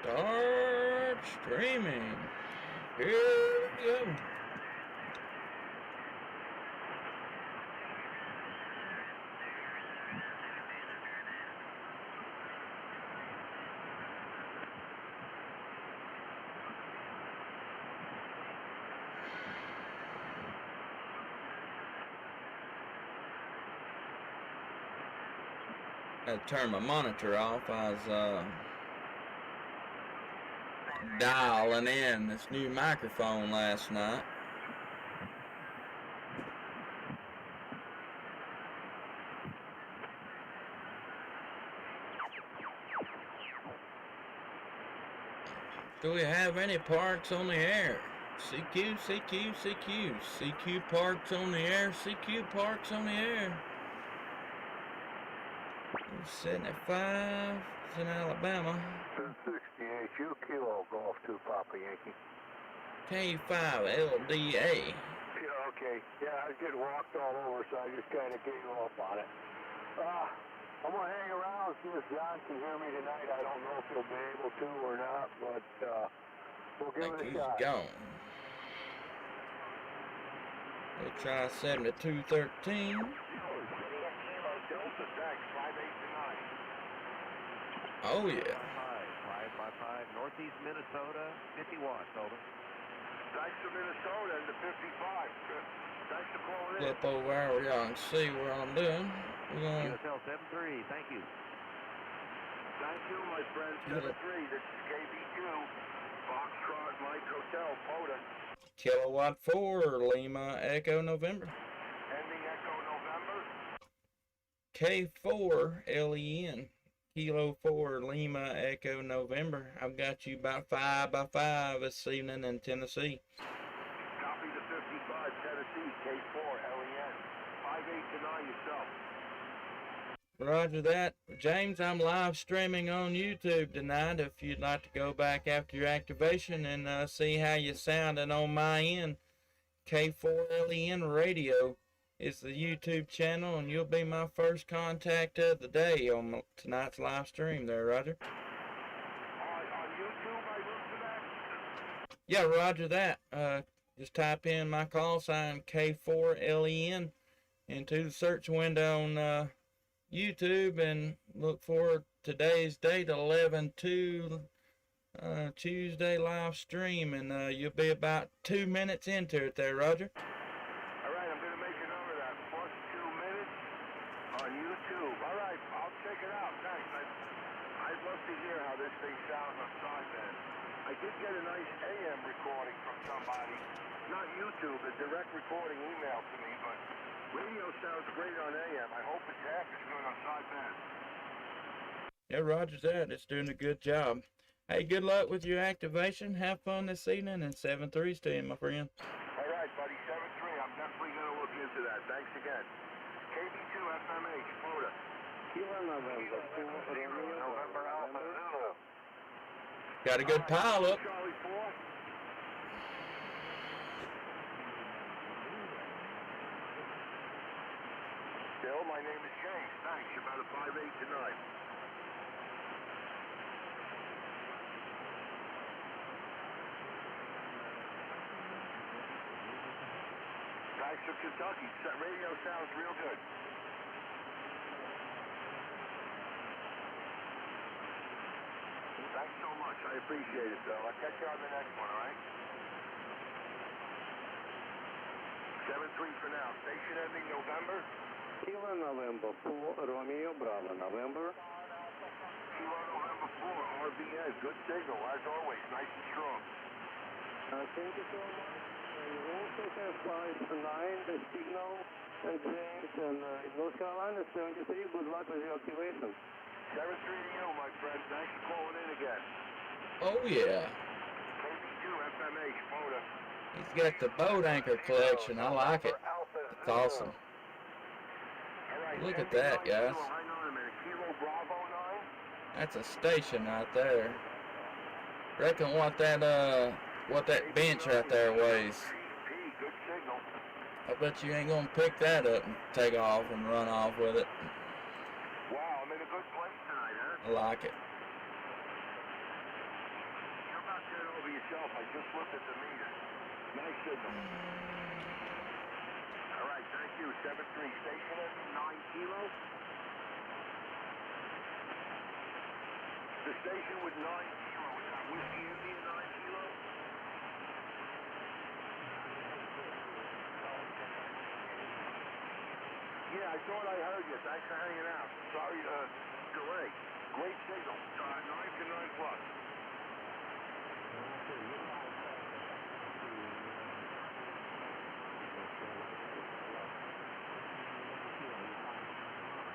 Start streaming. Here we go. I had to turn my monitor off. I was dialing in this new microphone last night. Do we have any parks on the air? CQ, CQ, CQ, CQ parks on the air, CQ parks on the air. 75, it's in Alabama. 1068, Kilo Golf 2 Papa Yankee. KB2UKA. Yeah, okay. Yeah, I was getting walked all over, so I just kind of gave up on it. I'm going to hang around, see if John can hear me tonight. I don't know if he'll be able to or not, but we'll give it a shot. He's gone. We'll try 7213. Oh yeah. 555 Northeast Minnesota, 50 watts, over. Thanks to Minnesota and the 55. Thanks for calling in. Flip over there where y'all can see what I'm doing. We're going USL 73, thank you. Thank you, my friend. 73, this is KB2, Foxtrot Mike Hotel, Poda. Kilowatt 4, Lima Echo November. Ending Echo November. K4 LEN. Kilo 4 Lima Echo November. I've got you about 5 by 5 this evening in Tennessee. Copy the 55 Tennessee K4 LEN. 5829 yourself. Roger that. James, I'm live streaming on YouTube tonight if you'd like to go back after your activation and see how you sounded on my end. K4 LEN Radio is the YouTube channel, and you'll be my first contact of the day on tonight's live stream there, Roger. On YouTube, I look for that? Yeah, roger that. Just type in my call sign, K4LEN, into the search window on YouTube, and look for today's date, 11/2, Tuesday live stream, and you'll be about 2 minutes into it there, Roger. I did get a nice AM recording from somebody, not YouTube, a direct recording email to me, but radio sounds great on AM. I hope it's half as good on sideband. Yeah, roger that. It's doing a good job. Hey, good luck with your activation. Have fun this evening, and 7-3's to you, my friend. All right, buddy, 7-3. I'm definitely going to look into that. Thanks again. KB2 FMH, Florida. November Alpha Zulu. Got a good pile up. Bill, my name is James. Thanks. You're about a 5'8" tonight. Thanks from Kentucky. Radio sounds real good. Thanks so much. I appreciate it, Bill. I'll catch you on the next one, all right? 7-3 for now. Station ending November. Kilo November 4, Romeo Bravo November. Kilo November 4, RBN. Good signal, as always. Nice and strong. Thank you so much. You also have 5-9, the signal, James, and in North Carolina, 73. Good luck with your activation. 7-3 to you, my friend. Thanks for calling in again. Oh, yeah. KB2 FMH, Moda. He's got the boat anchor collection. I like it. It's awesome. Look at that, guys. That's a station right there. Reckon what that bench right there weighs. I bet you ain't gonna pick that up and take off and run off with it. Wow, I'm in a good place tonight, huh? I like it. myself. I just looked at the meter. Nice signal. All right, thank you. 7-3, station at 9 kilo. The station with 9 kilo. Is that Whiskey Indian 9 kilo? Yeah, I thought I heard you. Thanks for hanging out. Sorry delay. Great signal. 9 to 9 plus.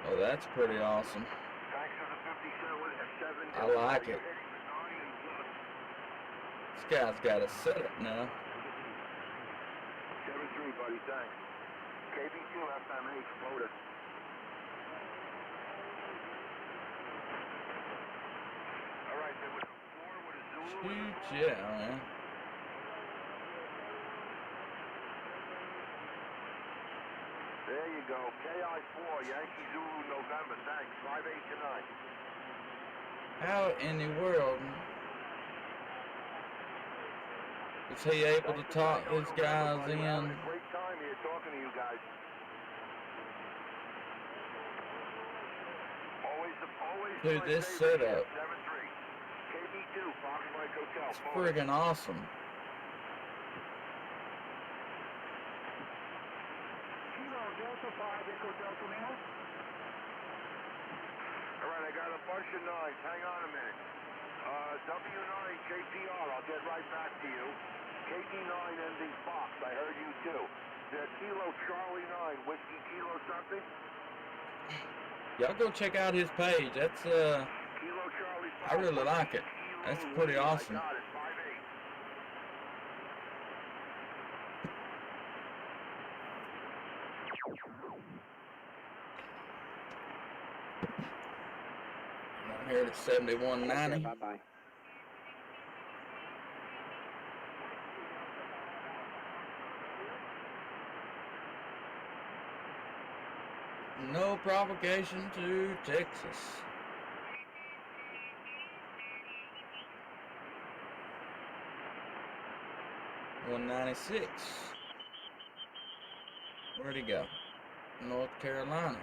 Oh, that's pretty awesome. Thanks for the 57 at 7. I like it. This guy's got a setup now. 7-3, buddy. Thanks. KB2 FMH motor. All right, there was a 4 with a Zulu. Huge, yeah, man. There you go. KI4, Yankee Zulu November. Thanks. 5-8 tonight. How in the world is he able to talk his guys We're having in a great time here talking to you guys. Always to this setup? 7-3. KB2, Fox Mike Hotel. It's friggin' awesome. Kilo Delta 5 Echo Delta Lima. All right, I got a bunch of 9s. Hang on a minute. W9 JPR, I'll get right back to you. KD9 ending Fox, I heard you too. The Kilo Charlie 9, Whiskey Kilo something? Y'all go check out his page. That's Kilo Charlie I really like it. That's pretty awesome. I got it, 5-8. I'm here at 7190. Bye-bye. No provocation to Texas. $196. Where'd he go? North Carolina.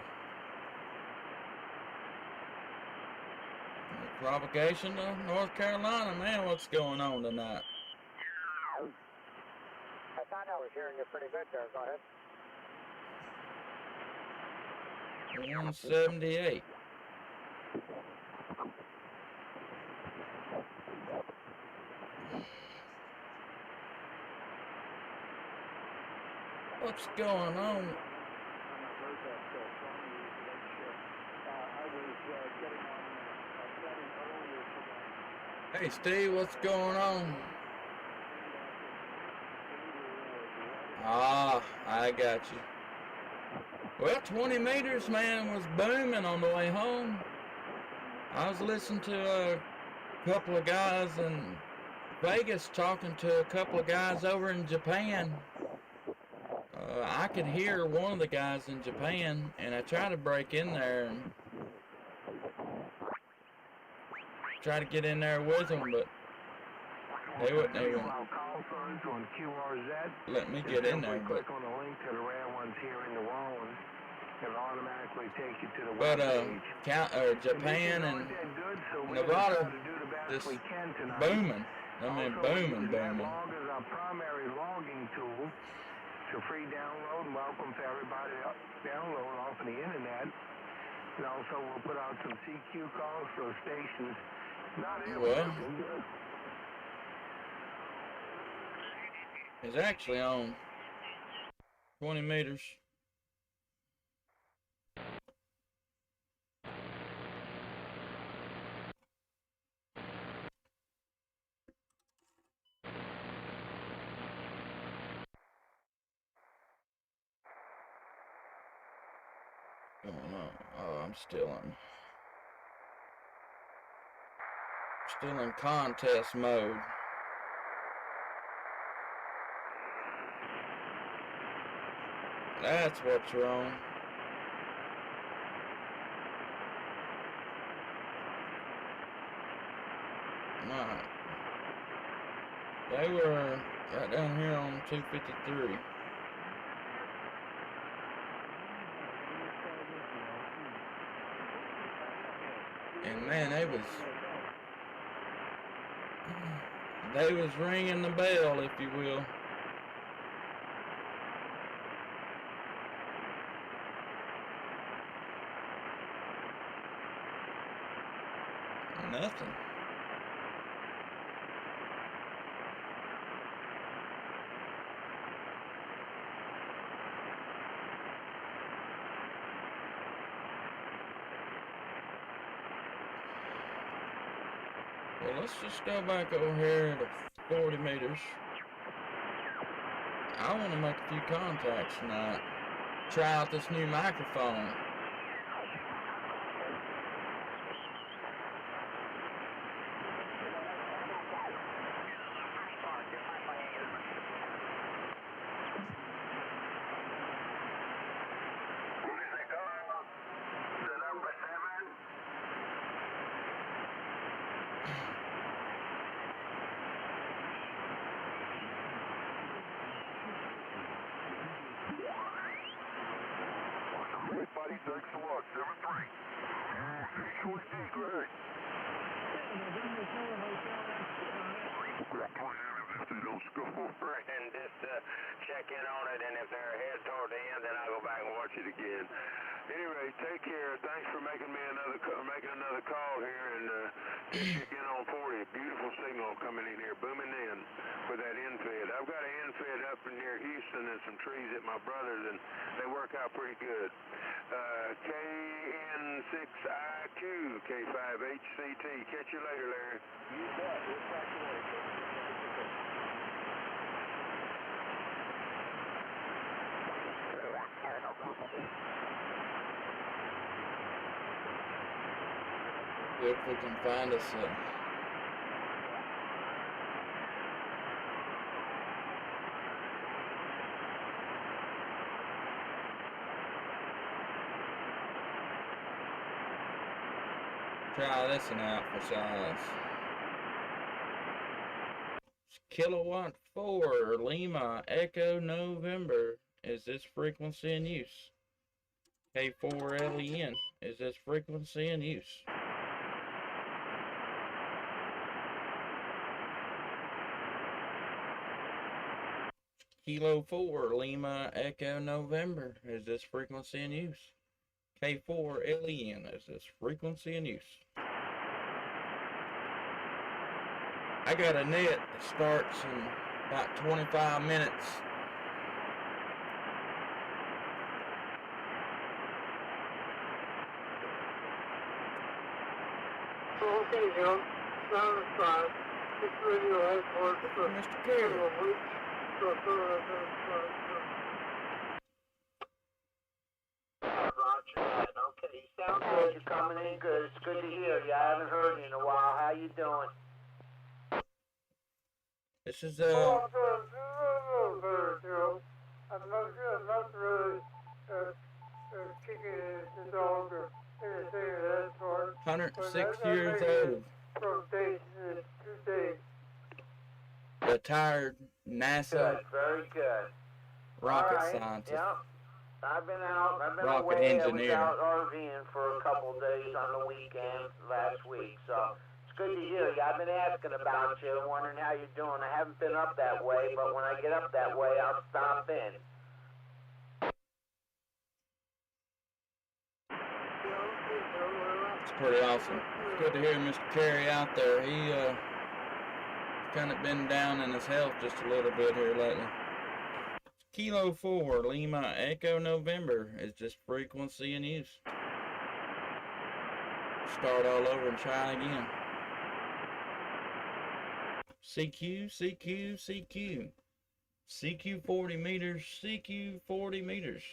No provocation to North Carolina, man. What's going on tonight? I thought I was hearing you pretty good there. Go ahead. 178. What's going on? Hey Steve, what's going on? Ah, I got you. Well, 20 meters, man, was booming on the way home. I was listening to a couple of guys in Vegas talking to a couple of guys over in Japan. I could hear one of the guys in Japan, and I tried to break in there and try to get in there with them, but they wouldn't even let me get in there. But on the link to the rare ones here in New Orleans. It'll automatically take you to the but Japan and Nevada just booming. I mean, booming. Log is our primary logging tool. It's a free download and welcome for everybody to download off of the internet. And also we'll put out some CQ calls for stations. Well, it's actually on 20 meters. Going on. Oh, I'm still in contest mode. That's what's wrong. Alright. They were right down here on 253. And man, they was ringing the bell, if you will. Nothing. Well, let's just go back over here to 40 meters. I want to make a few contacts tonight. Try out this new microphone. Buddy, thanks a lot. 7-3. Great. And just check in on it, and if they're ahead toward the end, then I'll go back and watch it again. Anyway, take care. Thanks for making another call here, and check in on 40. Beautiful signal coming in here, booming in with that infed. I've got an infed up near Houston and some trees at my brother's, and they work out pretty good. KN6IQ, K5HCT. Catch you later, Larry. You bet. We'll talk to you later. If we can find us try this one out for size. Kilowatt 4 Lima Echo November. Is this frequency in use? K4LEN. Is this frequency in use? Kilo 4 Lima Echo November. Is this frequency in use? K4LEN. Is this frequency in use? I got a net that starts in about 25 minutes. Okay, John. 7-5. This radio headquarters for Mr. Carey. Roger that. Okay, you sound good. You're coming in good. It's good to hear you. I haven't heard you in a while. How you doing? This is I'm not really kicking the dog or anything of that sort. 106 years old. From day to 2 days. Retired NASA Good. Very good. rocket All right. scientist. Yeah. I've been Rocket away. engineer. I was out RVing for a couple of days on the weekend last week, so it's good to hear you. I've been asking about you, wondering how you're doing. I haven't been up that way, but when I get up that way, I'll stop in. It's pretty awesome. It's good to hear Mr. Carey out there. He kind of been down in his health just a little bit here lately. Kilo 4 Lima Echo November. Is this frequency in use? Start all over and try again. CQ, CQ, CQ. CQ 40 meters, CQ 40 meters.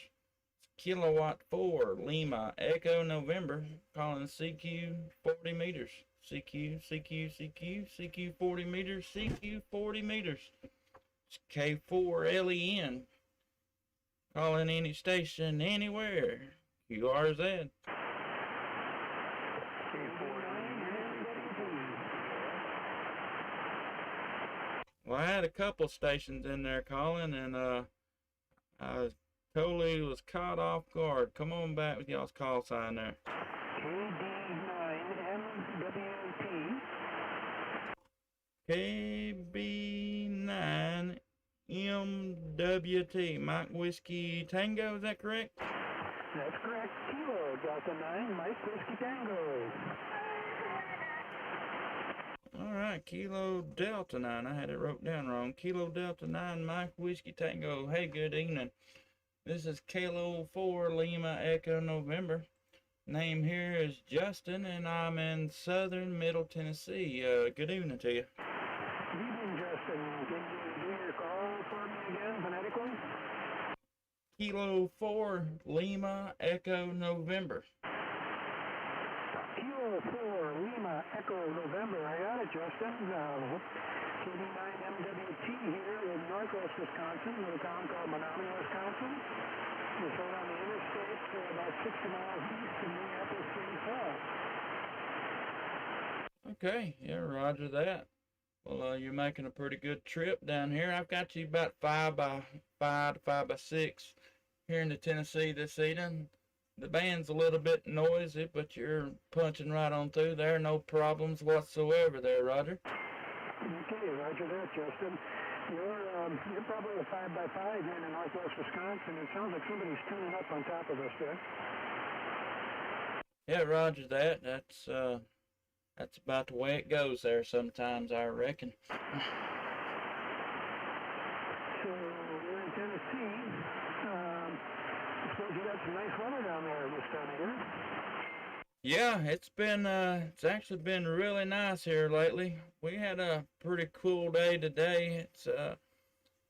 Kilowatt 4 Lima Echo November. Calling CQ 40 meters. CQ, CQ, CQ, CQ 40 meters, CQ 40 meters. It's K4LEN. Calling any station, anywhere. QRZ. Well, I had a couple stations in there calling, and I totally was caught off guard. Come on back with y'all's call sign there. KB9MWT, Mike Whiskey Tango, is that correct? That's correct. Kilo Delta 9, Mike Whiskey Tango. Alright, Kilo Delta 9. I had it wrote down wrong. Kilo Delta 9, Mike Whiskey Tango. Hey, good evening. This is Kilo 4 Lima Echo November. Name here is Justin, and I'm in southern Middle Tennessee. Good evening to you. Good evening, Justin. Can you do your call for me again, phonetically? Kilo 4 Lima Echo November. Kilo 4 Lima Echo November. I got it, Justin. KB9MWT here in northwest Wisconsin, in a town called Menominee, Wisconsin. It's right on the interstate, about 60 miles east of Minneapolis, St. Paul. Okay, yeah, roger that. Well, you're making a pretty good trip down here. I've got you about 5 by 5 to 5 by 6 here in the Tennessee this evening. The band's a little bit noisy, but you're punching right on through there. No problems whatsoever there, Roger. Okay, roger that, Justin. You're probably a 5 by 5 here in northwest Wisconsin. It sounds like somebody's tuning up on top of us there. Yeah, roger that. That's about the way it goes there sometimes, I reckon. So we're in Tennessee. I suppose you got some nice weather down there this time of year. Yeah, it's actually been really nice here lately. We had a pretty cool day today.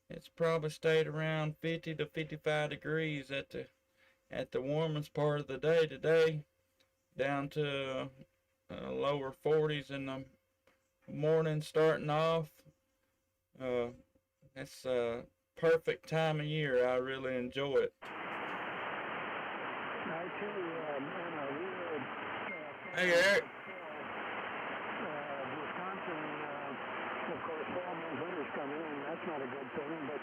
It's probably stayed around 50 to 55 degrees at the warmest part of the day today, down to lower 40s in the morning starting off. It's a perfect time of year. I really enjoy it. I too, we were Hey, Eric. Wisconsin, of course, fall means winter's coming, and that's not a good thing, but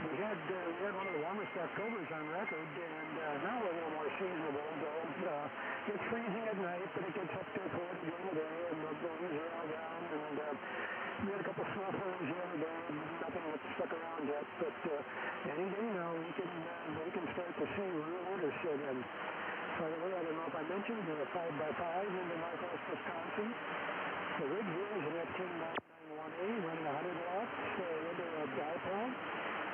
we had one of the warmest Octobers on record, and now we're a little more seasonable, though. It's freezing at night, but it gets up to 40 during the day, and the leaves are all down, and we had a couple snowfalls the other day, nothing that's stuck around yet, but any day now we can start to see real winter set in. By the way, I don't know if I mentioned, we're a 5 by 5 into northwest Wisconsin. The rig here is an F10991A running 100 watts with a dipole.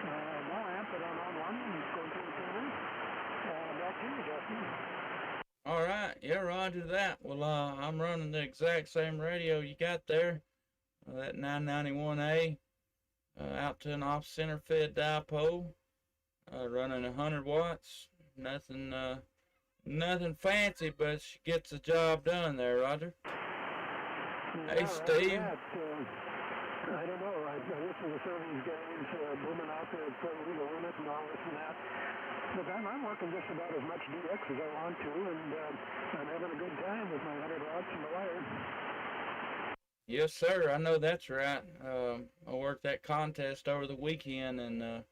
No amp, but I'm on one. Going through the tuner. Back to you, Justin. All right, yeah, roger that. Well, I'm running the exact same radio you got there, that 991A, out to an off-center fed dipole, running 100 watts. Nothing fancy, but she gets the job done there, Roger. Hey, Steve. I don't know. I listen to some of these guys booming out there at Puerto Rico limit and all this and that. But I'm working just about as much DX as I want to, and I'm having a good time with my 100 watts and the wire. Yes, sir. I know that's right. I worked that contest over the weekend and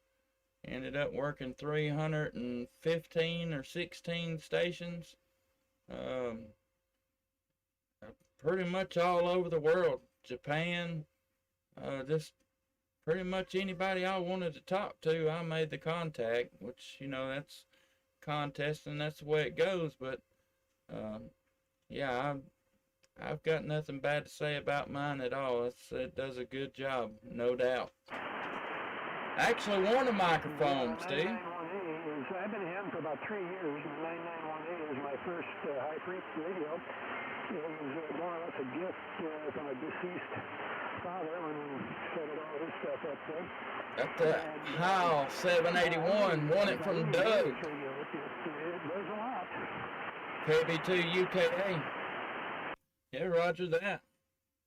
ended up working 315 or 16 stations. Pretty much all over the world. Japan, just pretty much anybody I wanted to talk to, I made the contact, which, that's contesting, that's the way it goes, but, yeah, I've got nothing bad to say about mine at all. It does a good job, no doubt. I actually won a microphone, Steve. I've been ham for about 3 years, and the 991A was my first high-frequency radio. It was more or less a gift from a deceased father when he set all his stuff up there. Got that Heil 781, won it from Doug. It does a lot. KB2UKA. Yeah, roger that.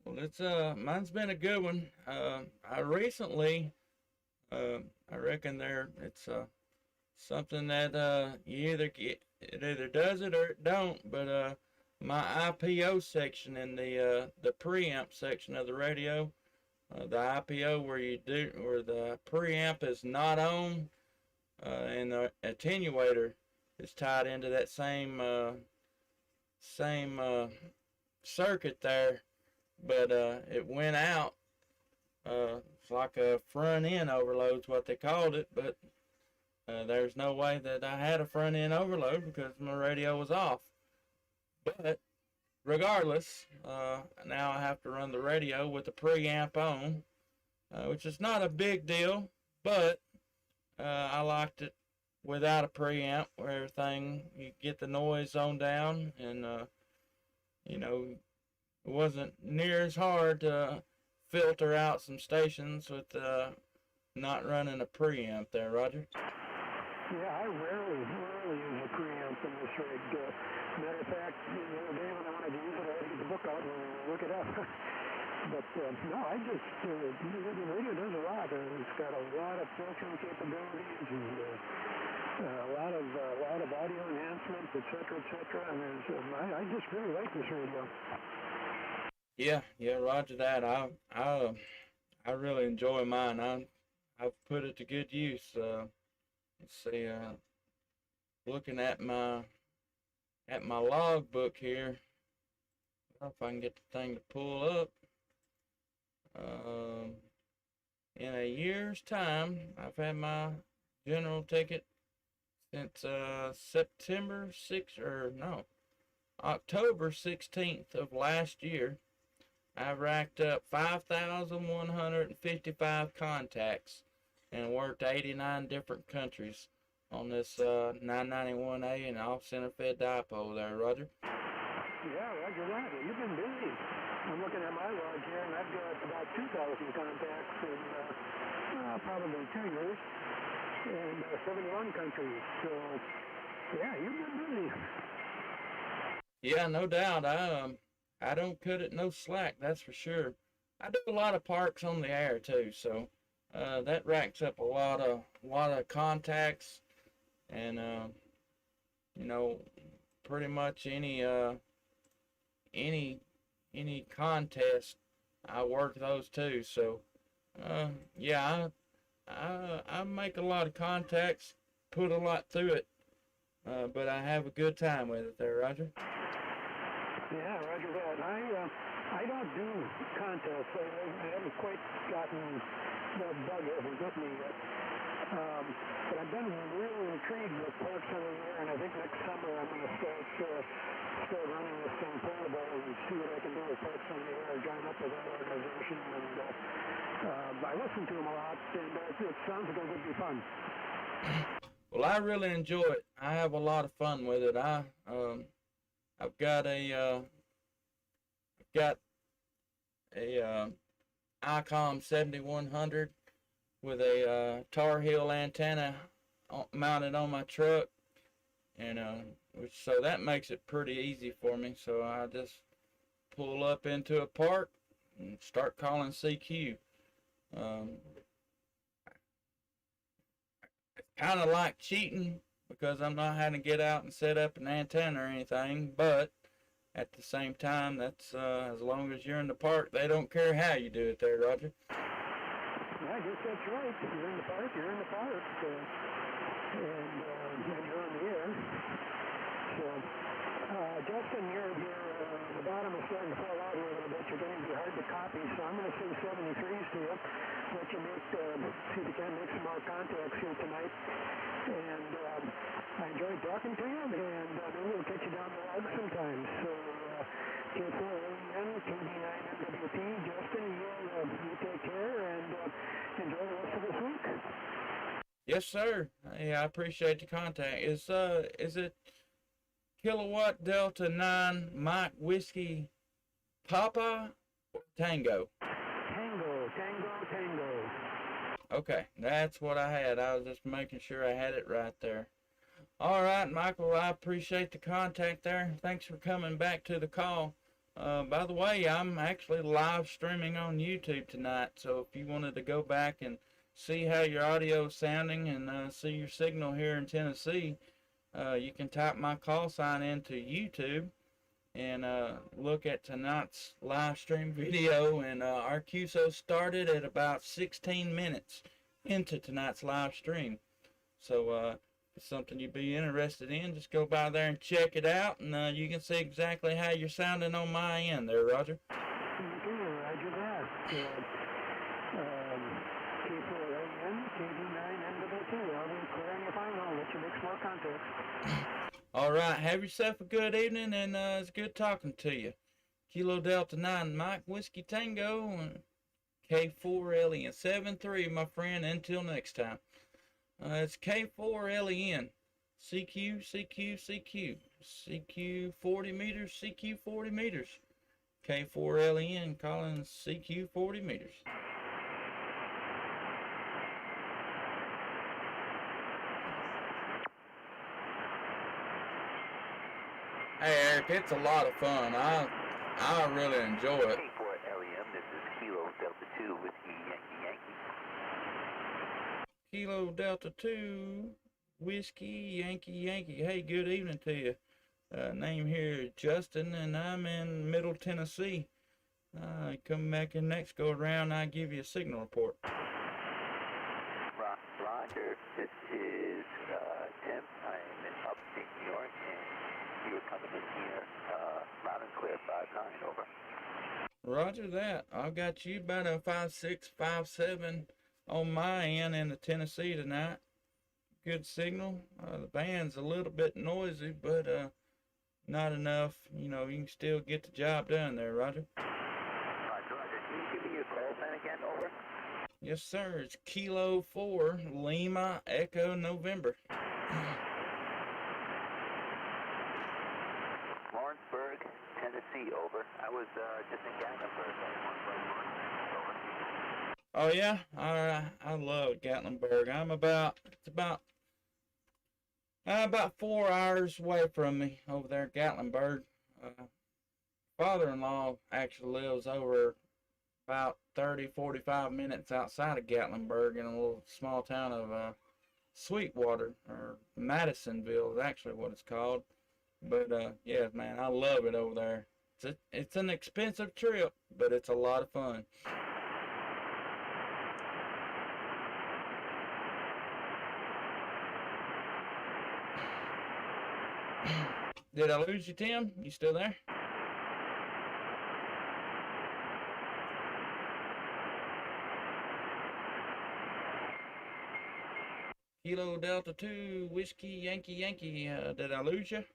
Well, mine's been a good one. I recently, I reckon it's something that it either does it or it don't, but my IPO section in the preamp section of the radio, The IPO where the preamp is not on, and the attenuator is tied into that same circuit there, but it went out. It's like a front end overload's what they called it, but there's no way that I had a front end overload because my radio was off. But regardless, now I have to run the radio with the preamp on, which is not a big deal, but I liked it without a preamp, where everything, you get the noise zoned down, and you know, it wasn't near as hard to filter out some stations with not running a preamp there, Roger. Yeah, I rarely use a preamp in this rig. Matter of fact, the other day when I wanted to use it, I had to get the book out and look it up. But no, I just, the radio does a lot. It's got a lot of filtering capabilities and a lot of audio enhancements, etc. And I just really like this radio. Yeah, Roger that. I really enjoy mine. I've put it to good use. Let's see. Looking at my log book here. I don't know if I can get the thing to pull up. In a year's time, I've had my general ticket since October 16th of last year. I've racked up 5,155 contacts and worked 89 different countries on this 991A and off-center fed dipole there, Roger. Yeah, Roger that. You've been busy. I'm looking at my log here, and I've got about 2,000 contacts in probably 2 years and 71 countries. So, yeah, you've been busy. Yeah, no doubt. I don't cut it no slack, that's for sure. I do a lot of parks on the air too, so that racks up a lot of contacts, and you know, pretty much any contest, I work those too. So yeah, I make a lot of contacts, put a lot through it, but I have a good time with it there, Roger. Yeah, Roger that. I don't do contests. I haven't quite gotten the bug over with me yet. But I've been really intrigued with Parks on the Air, and I think next summer I'm going to start running this thing portable and see what I can do with Parks on the Air, join up with that organization, and I listen to them a lot, and it sounds like it would be fun. Well, I really enjoy it. I have a lot of fun with it. I've got a ICOM 7100 with a Tar Heel antenna mounted on my truck, and so that makes it pretty easy for me. So I just pull up into a park and start calling CQ. It's kind of like cheating, because I'm not having to get out and set up an antenna or anything, but at the same time, that's as long as you're in the park, they don't care how you do it there, Roger. I guess that's right. If you're in the park, you're in the park, and you're on the air. So, Justin, the bottom is starting to fall out here a little bit. You're going to be hard to copy, so I'm going to say 73s to you. Let you see if you can make some more contacts here tonight. And I enjoyed talking to you, and maybe we'll catch you down the road sometime. So, KB2UKA, KB9WT, Justin, you take care, and enjoy the rest of this week. Yes, sir. Yeah, I appreciate the contact. Is it Kilowatt Delta 9 Mike Whiskey Papa or Tango? Tango. Okay, that's what I had. I was just making sure I had it right there. All right, Michael, I appreciate the contact there. Thanks for coming back to the call. By the way, I'm actually live streaming on YouTube tonight, so if you wanted to go back and see how your audio is sounding and see your signal here in Tennessee, you can type my call sign into YouTube, and look at tonight's live stream video. And our QSO started at about 16 minutes into tonight's live stream. So if it's something you'd be interested in, just go by there and check it out, and you can see exactly how you're sounding on my end there, Roger. Roger that. K4LN, KB9NWT. I'll be clear on your phone. I'll let you make some more contacts. All right, have yourself a good evening, and it's good talking to you. Kilo Delta 9 Mike Whiskey Tango and K4LN 73, my friend. Until next time. It's K4LN CQ CQ CQ CQ 40 meters CQ 40 meters K4LN calling CQ 40 meters. Hey Eric, it's a lot of fun. I really enjoy it. K4LM, this is Kilo Delta 2 Whiskey Yankee Yankee. Kilo Delta 2 Whiskey Yankee Yankee. Hey, good evening to you. Name here is Justin, and I'm in Middle Tennessee. Come back in next go around, I give you a signal report. Roger, this is Tim. I'm in upstate New York, and you're coming in here loud and clear, 5-9, over. Roger that. I've got you about a 5.6, 5.7 on my end in the Tennessee tonight. Good signal. The band's a little bit noisy, but not enough. You know, you can still get the job done there, Roger. Roger. Can you give me your call sign again, over? Yes, sir. It's Kilo 4 Lima Echo November. Lawrenceburg, Tennessee, over. I was just in Gatlinburg. Over. Oh yeah, I love Gatlinburg. It's about 4 hours away from me over there at Gatlinburg. Father-in-law actually lives over about 30-45 minutes outside of Gatlinburg in a little small town of Sweetwater, or Madisonville is actually what it's called. But yeah, man, I love it over there. It's an expensive trip, but it's a lot of fun. Did I lose you, Tim? You still there? Kilo Delta 2 Whiskey Yankee Yankee. Did I lose you?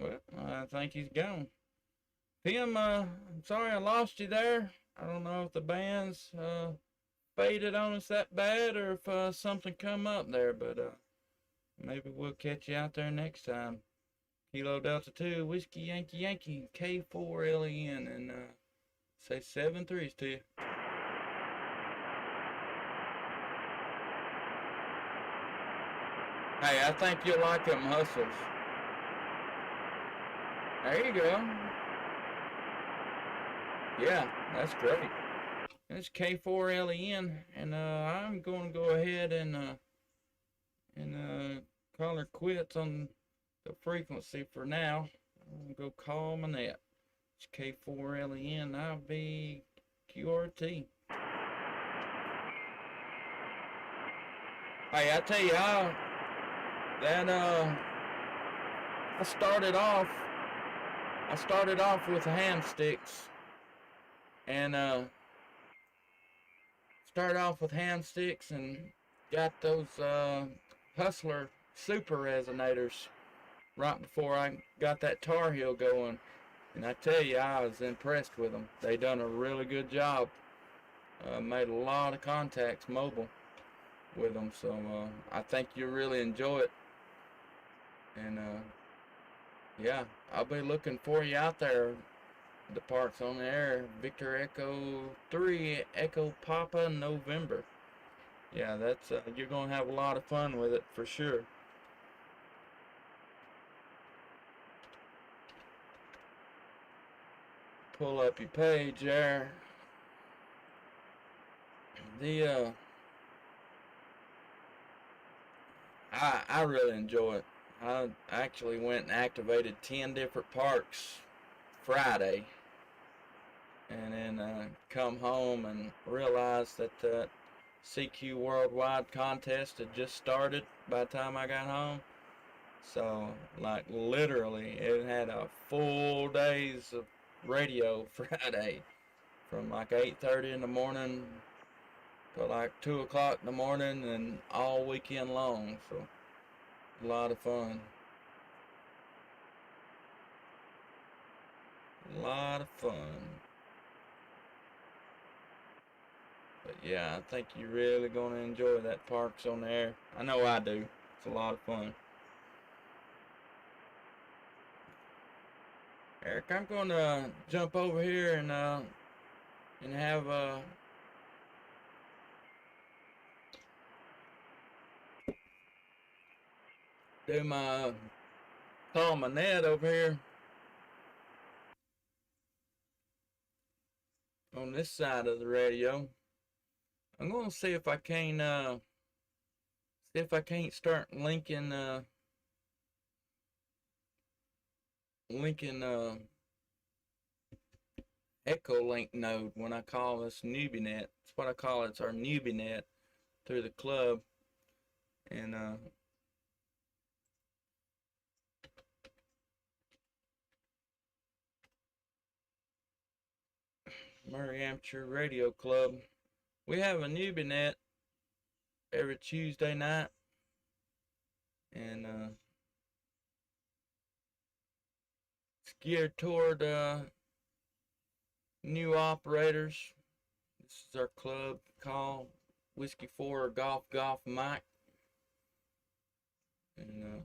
Well, I think he's gone. Tim, I'm sorry I lost you there. I don't know if the band's faded on us that bad, or if something come up there, but maybe we'll catch you out there next time. Kilo Delta 2 Whiskey Yankee Yankee K4LN, and say 7 3s to you. Hey, I think you'll like them hustles. There you go. Yeah, that's great. It's K4LEN, and I'm going to go ahead and call her quits on the frequency for now. I'm going to go call Manette. It's K4LEN. I'll be QRT. Hey, I tell you how that I started off with hand sticks. And started off with hand sticks and got those Hustler super resonators right before I got that Tar Heel going. And I tell you, I was impressed with them. They done a really good job. Made a lot of contacts mobile with them. So I think you'll really enjoy it. And yeah, I'll be looking for you out there. The park's on the air. Victor Echo 3 Echo Papa November. Yeah, that's you're gonna have a lot of fun with it for sure. Pull up your page there. The I really enjoy it. I actually went and activated 10 different parks Friday, and then come home and realized that the CQ Worldwide contest had just started by the time I got home. So, like, literally, it had a full days of radio Friday from like 8:30 in the morning to like 2 o'clock in the morning and all weekend long. So, a lot of fun. A lot of fun. But yeah, I think you're really going to enjoy that Parks on the Air. I know I do. It's a lot of fun. Eric, I'm going to jump over here and have do my call my net over here on this side of the radio. I'm going to see if I can start linking Echo Link node when I call this newbie net. That's what I call it. It's our newbie net through the club. And Murray Amateur Radio Club. We have a newbie net every Tuesday night. And it's geared toward new operators. This is our club call, Whiskey 4 Golf Mike. And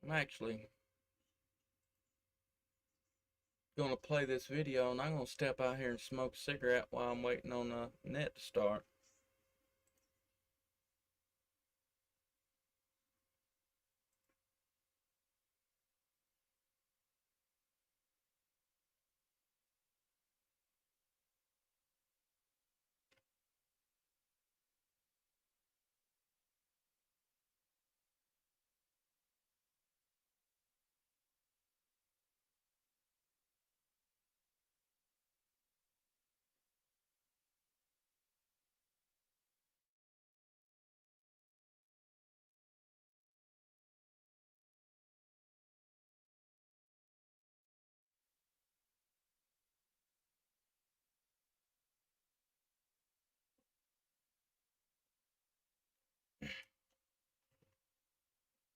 I'm actually going to play this video, and I'm going to step out here and smoke a cigarette while I'm waiting on the net to start.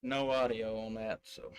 No audio on that, so.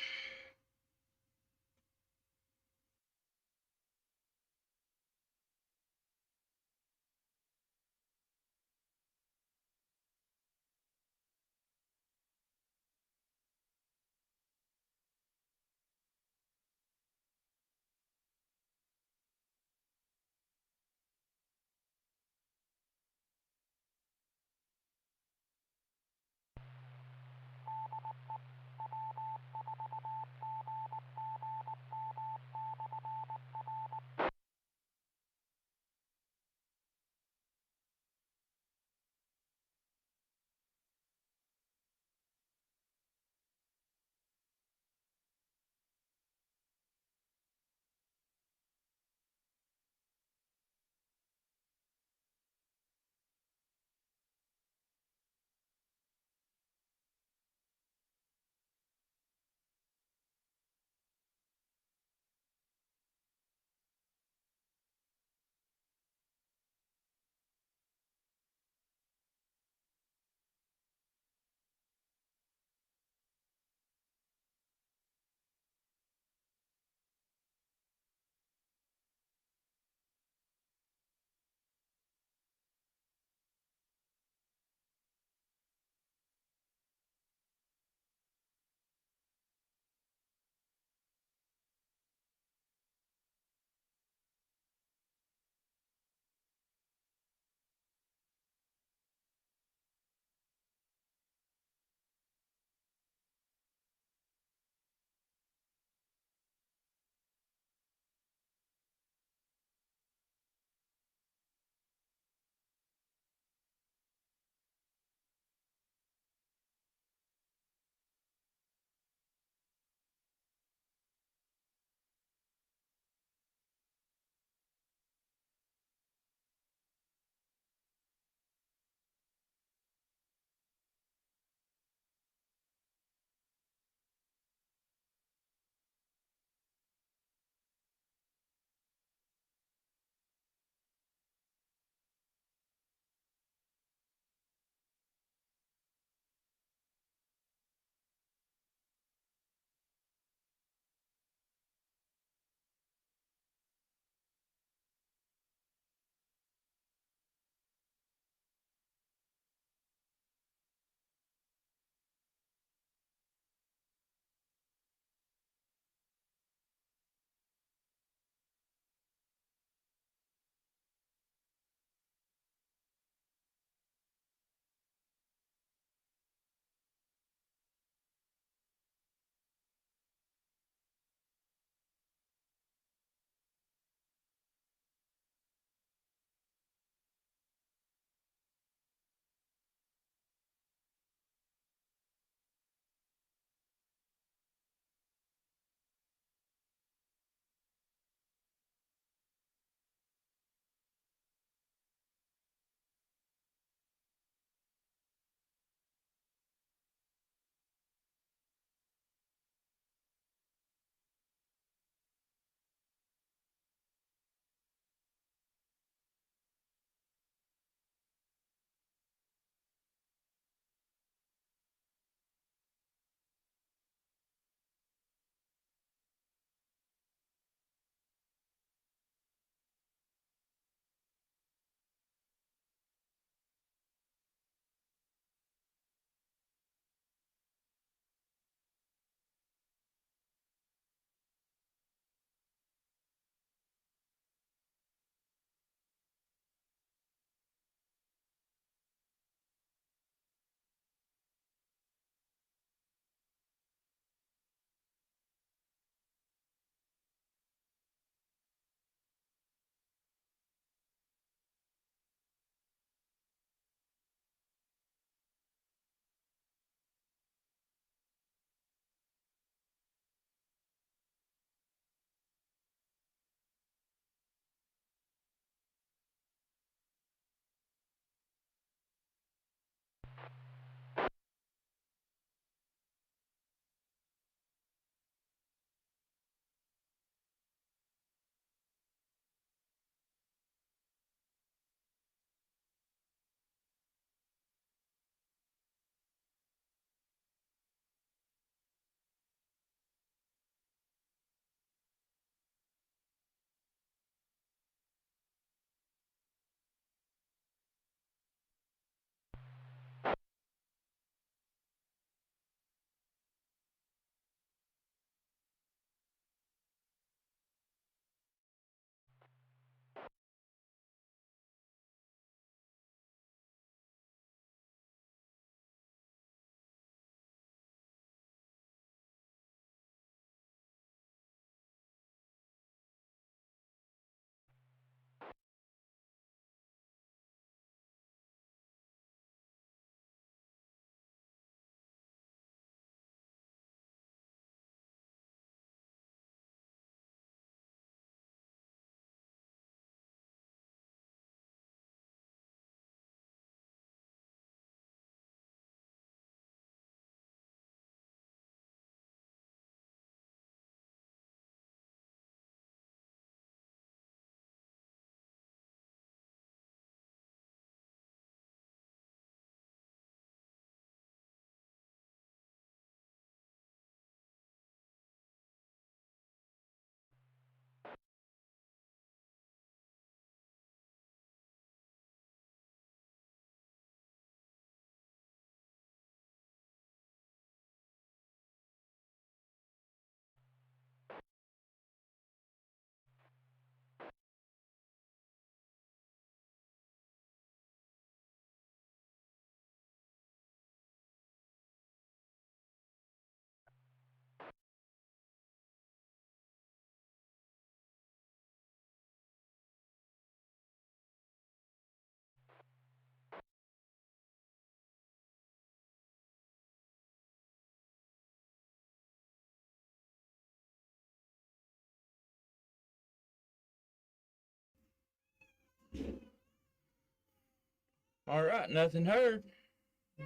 All right, nothing heard.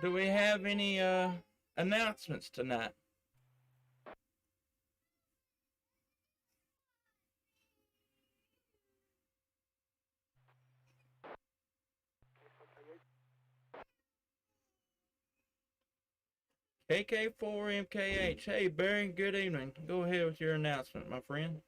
Do we have any announcements tonight? KK4MKH. Hey, Barry, good evening. Go ahead with your announcement, my friend.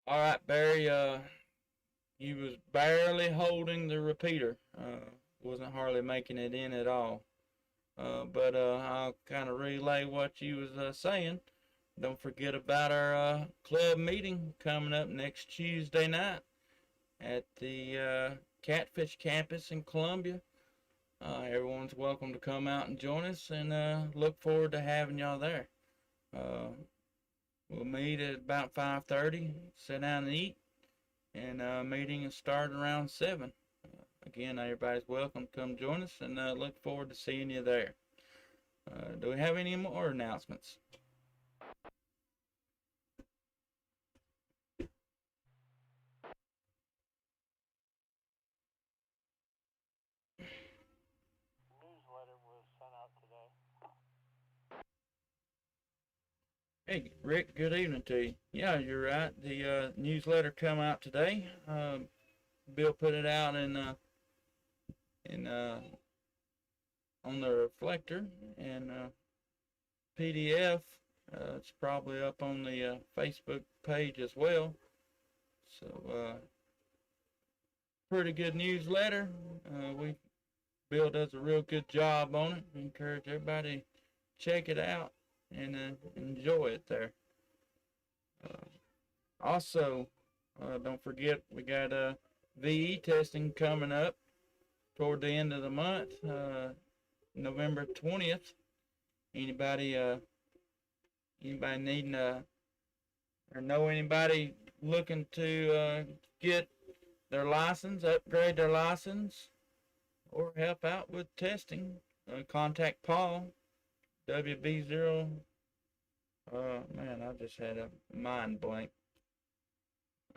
All right, Barry. You was barely holding the repeater. Wasn't hardly making it in at all. But I'll kind of relay what you was saying. Don't forget about our club meeting coming up next Tuesday night at the Catfish Campus in Columbia. Everyone's welcome to come out and join us, and look forward to having y'all there. We'll meet at about 5:30, sit down and eat, and meeting is starting around 7. Again, everybody's welcome to come join us, and look forward to seeing you there. Do we have any more announcements? Newsletter was sent out today. Hey, Rick, good evening to you. Yeah, you're right. The newsletter come out today. Bill put it out in on the reflector and PDF. It's probably up on the Facebook page as well. So pretty good newsletter. Bill does a real good job on it. Encourage everybody to check it out and enjoy it there. Also, don't forget we got VE testing coming up toward the end of the month, November 20th. Anybody needing or know anybody looking to get their license, upgrade their license, or help out with testing, contact Paul, WB0. Man, I just had a mind blank.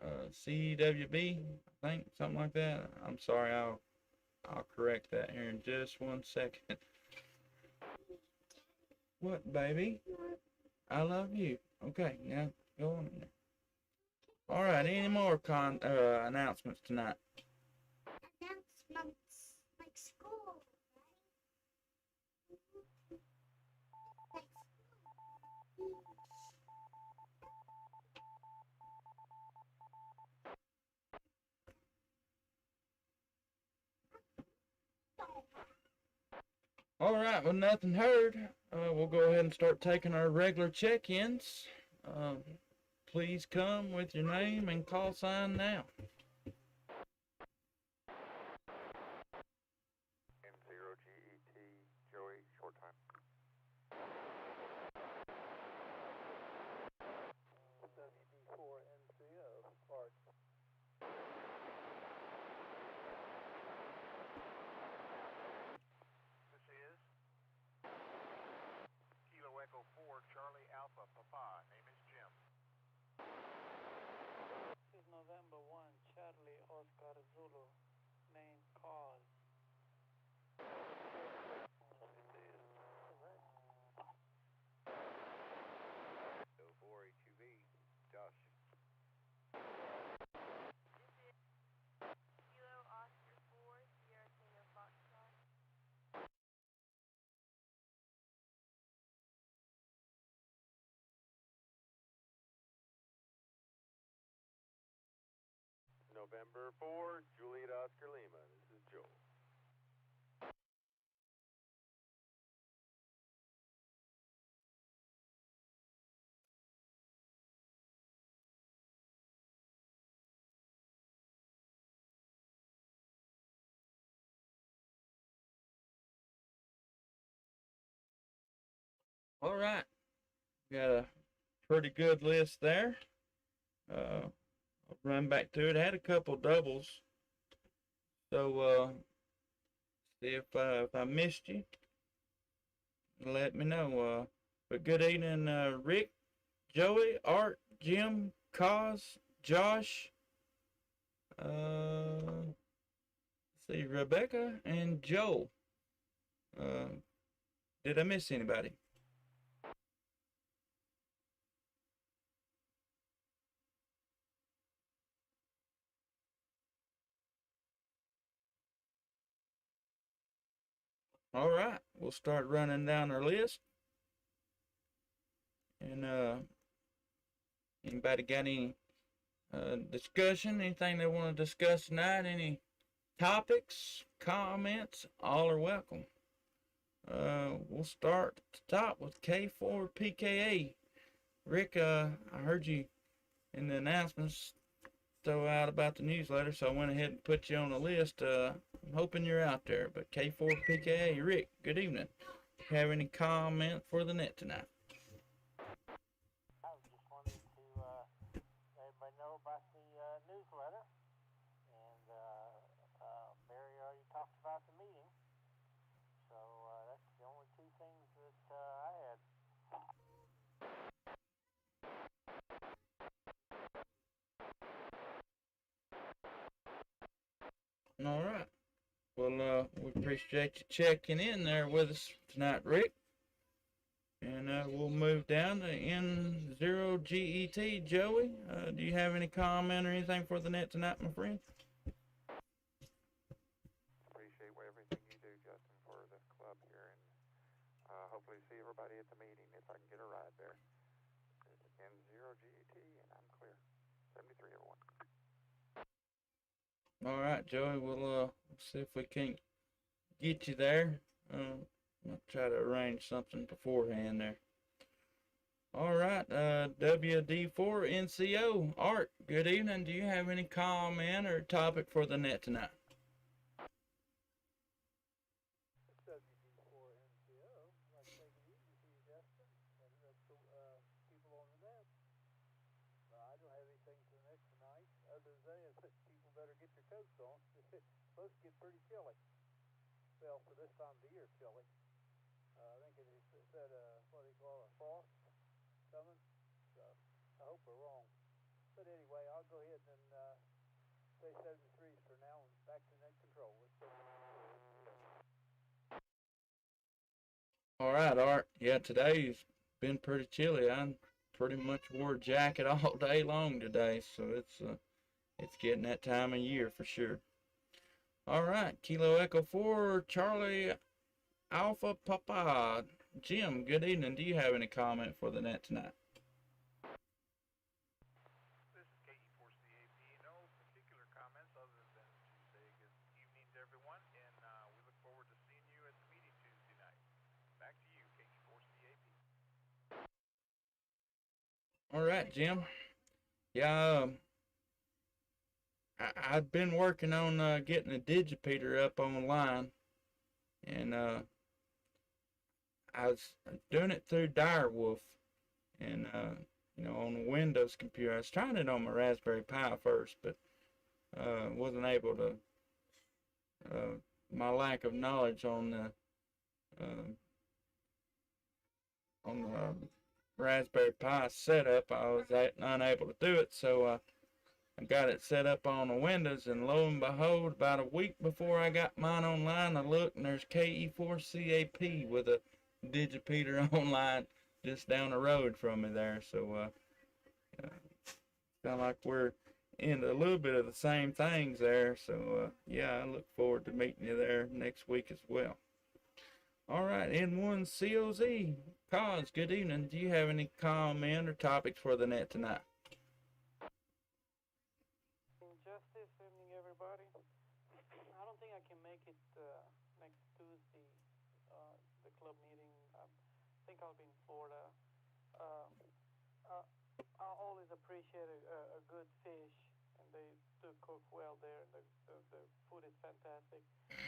CWB, I think, something like that. I'm sorry, I'll correct that here in just 1 second. What, baby? I love you. Okay, now go on there. All right, any more announcements tonight? Announcements like school, right? All right, well, nothing heard. We'll go ahead and start taking our regular check-ins. Please come with your name and call sign now. M0GET, Joey, short time. WD4NCO, Clark. This is Kilo Echo 4, Charlie Alpha Papa. Name is Jim. This is November 1, Charlie Oscar Zulu. Name cause. Josh. Kilo Oscar 4, Sierra Tango Foxtrot. November 4, Juliet Oscar Lima. This is Joel. All right, got a pretty good list there. I'll run back to it. I had a couple doubles, so see if I missed you, let me know. But good evening, Rick, Joey, Art, Jim, Cos, Josh. Let's see, Rebecca and Joel. Uh, did I miss anybody? All right, we'll start running down our list. And anybody got any discussion? Anything they want to discuss tonight? Any topics, comments? All are welcome. We'll start at the top with K4PKA. Rick, I heard you in the announcements throw out about the newsletter, so I went ahead and put you on the list. I'm hoping you're out there. But K4PKA, Rick, good evening. Have any comment for the net tonight? I just wanted to let everybody know about the newsletter, and Barry already talked about the meeting, so that's the only two things that I had. All right. Well, we appreciate you checking in there with us tonight, Rick. And we'll move down to N0GET. Joey, do you have any comment or anything for the net tonight, my friend? Appreciate everything you do, Justin, for the club here, and hopefully see everybody at the meeting if I can get a ride there. N0GET, and I'm clear. 73, everyone. All right, Joey, we'll see if we can get you there. I'll try to arrange something beforehand there. All right, WD4NCO, Art, good evening. Do you have any comment or topic for the net tonight? WD4NCO, I'd like to take it easy for you, Justin, and the people on the net. I don't have anything for the net tonight, other than people better get their coats on. It's supposed to get pretty chilly. Well, for this time of the year, chilly. I think it said, what do you call it, a frost coming. So I hope we're wrong. But anyway, I'll go ahead and say 73s for now and back to net control. All right, Art. Yeah, today's been pretty chilly. I pretty much wore a jacket all day long today, so it's getting that time of year for sure. All right, Kilo Echo 4, Charlie Alpha Papa. Jim, good evening. Do you have any comment for the net tonight? This is KB2UKA. No particular comments other than to say good evening to everyone, and we look forward to seeing you at the meeting Tuesday night. Back to you, KB2UKA. All right, Jim. Yeah, I've been working on getting a digipeater up online, and I was doing it through Direwolf, and on a Windows computer. I was trying it on my Raspberry Pi first, but wasn't able to. My lack of knowledge on the Raspberry Pi setup, I was unable to do it. So I got it set up on the Windows, and lo and behold, about a week before I got mine online, I looked and there's KE4CAP with a digipeater online just down the road from me there. So sound like we're into a little bit of the same things there. So yeah, I look forward to meeting you there next week as well. All right, N1COZ, Cos, good evening. Do you have any comment or topics for the net tonight? Justice, evening everybody. I don't think I can make it next Tuesday, the club meeting. I think I'll be in Florida. I always appreciate a good fish, and they do cook well there. The food is fantastic. And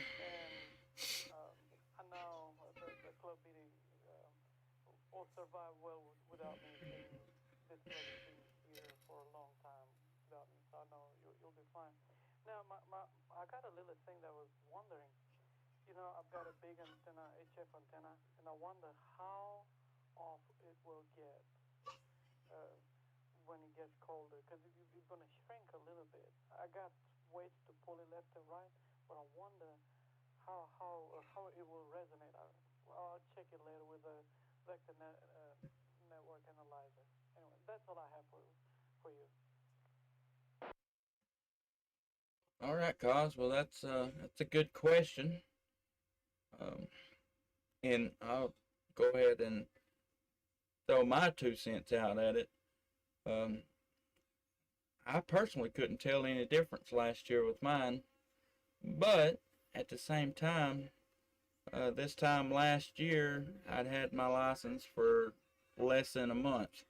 I know the club meeting or survive well without me seeing this medicine here for a long time without me. So I know you'll be fine. Now, I got a little thing that I was wondering. You know, I've got a big antenna, HF antenna, and I wonder how off it will get uh, when it gets colder, because it's going to shrink a little bit. I got ways to pull it left and right, but I wonder how it will resonate. I'll check it later with a network analyzer. Anyway, that's all I have for you. All right, Cos. Well, that's a good question. Um, and I'll go ahead and throw my 2 cents out at it. I personally couldn't tell any difference last year with mine, but at the same time, this time last year, I'd had my license for less than a month,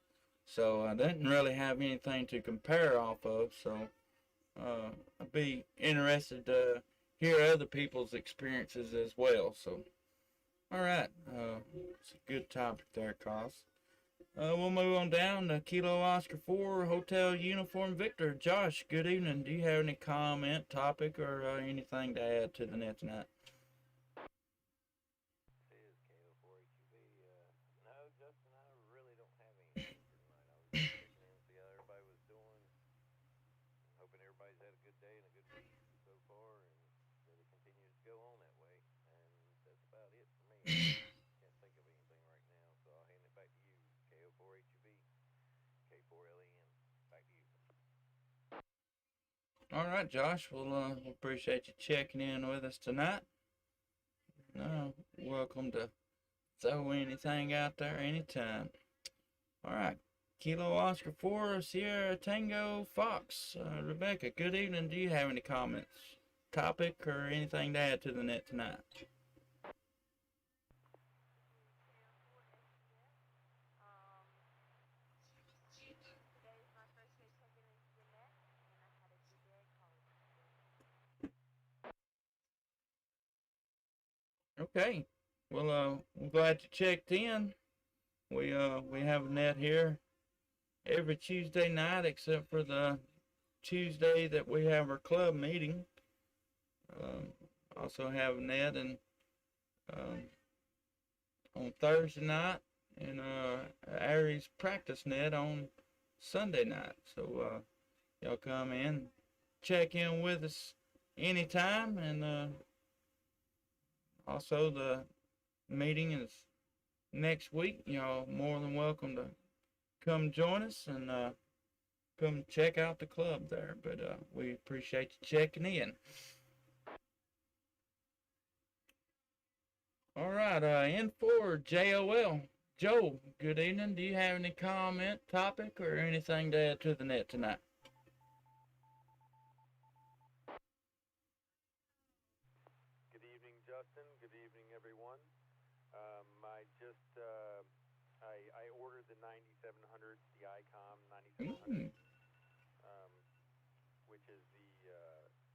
so I didn't really have anything to compare off of. So I'd be interested to hear other people's experiences as well. So, all right, it's a good topic there, Cos. We'll move on down to Kilo Oscar 4 Hotel Uniform Victor. Josh, good evening. Do you have any comment, topic, or anything to add to the net tonight? This is KB2UKA. No, Justin, I really don't have anything for tonight. I was just checking in, see how everybody was doing. Hoping everybody's had a good day and a good week so far, and that it continues to go on that way. And that's about it for me. Can't think of anything right now, so I'll hand it back to you. KO4HUB, K4LEN. Back to you. All right, Josh. Well, we appreciate you checking in with us tonight. Welcome to throw anything out there anytime. All right. Kilo Oscar 4 Sierra Tango Fox. Rebecca, good evening. Do you have any comments, topic, or anything to add to the net tonight? Today's my first day checking into the net, and I had a good day at college today. Okay. Well, I'm glad you checked in. We have a net here every Tuesday night except for the Tuesday that we have our club meeting. Also have a net and on Thursday night and Aries practice net on Sunday night. So y'all come in, check in with us anytime, and also the meeting is next week. Y'all more than welcome to come join us and come check out the club there. But we appreciate you checking in. All right, N4 JOL. Joe, good evening. Do you have any comment, topic, or anything to add to the net tonight? Good evening, Justin. Good evening, everyone. I ordered the 9700, the ICOM 9700, which is the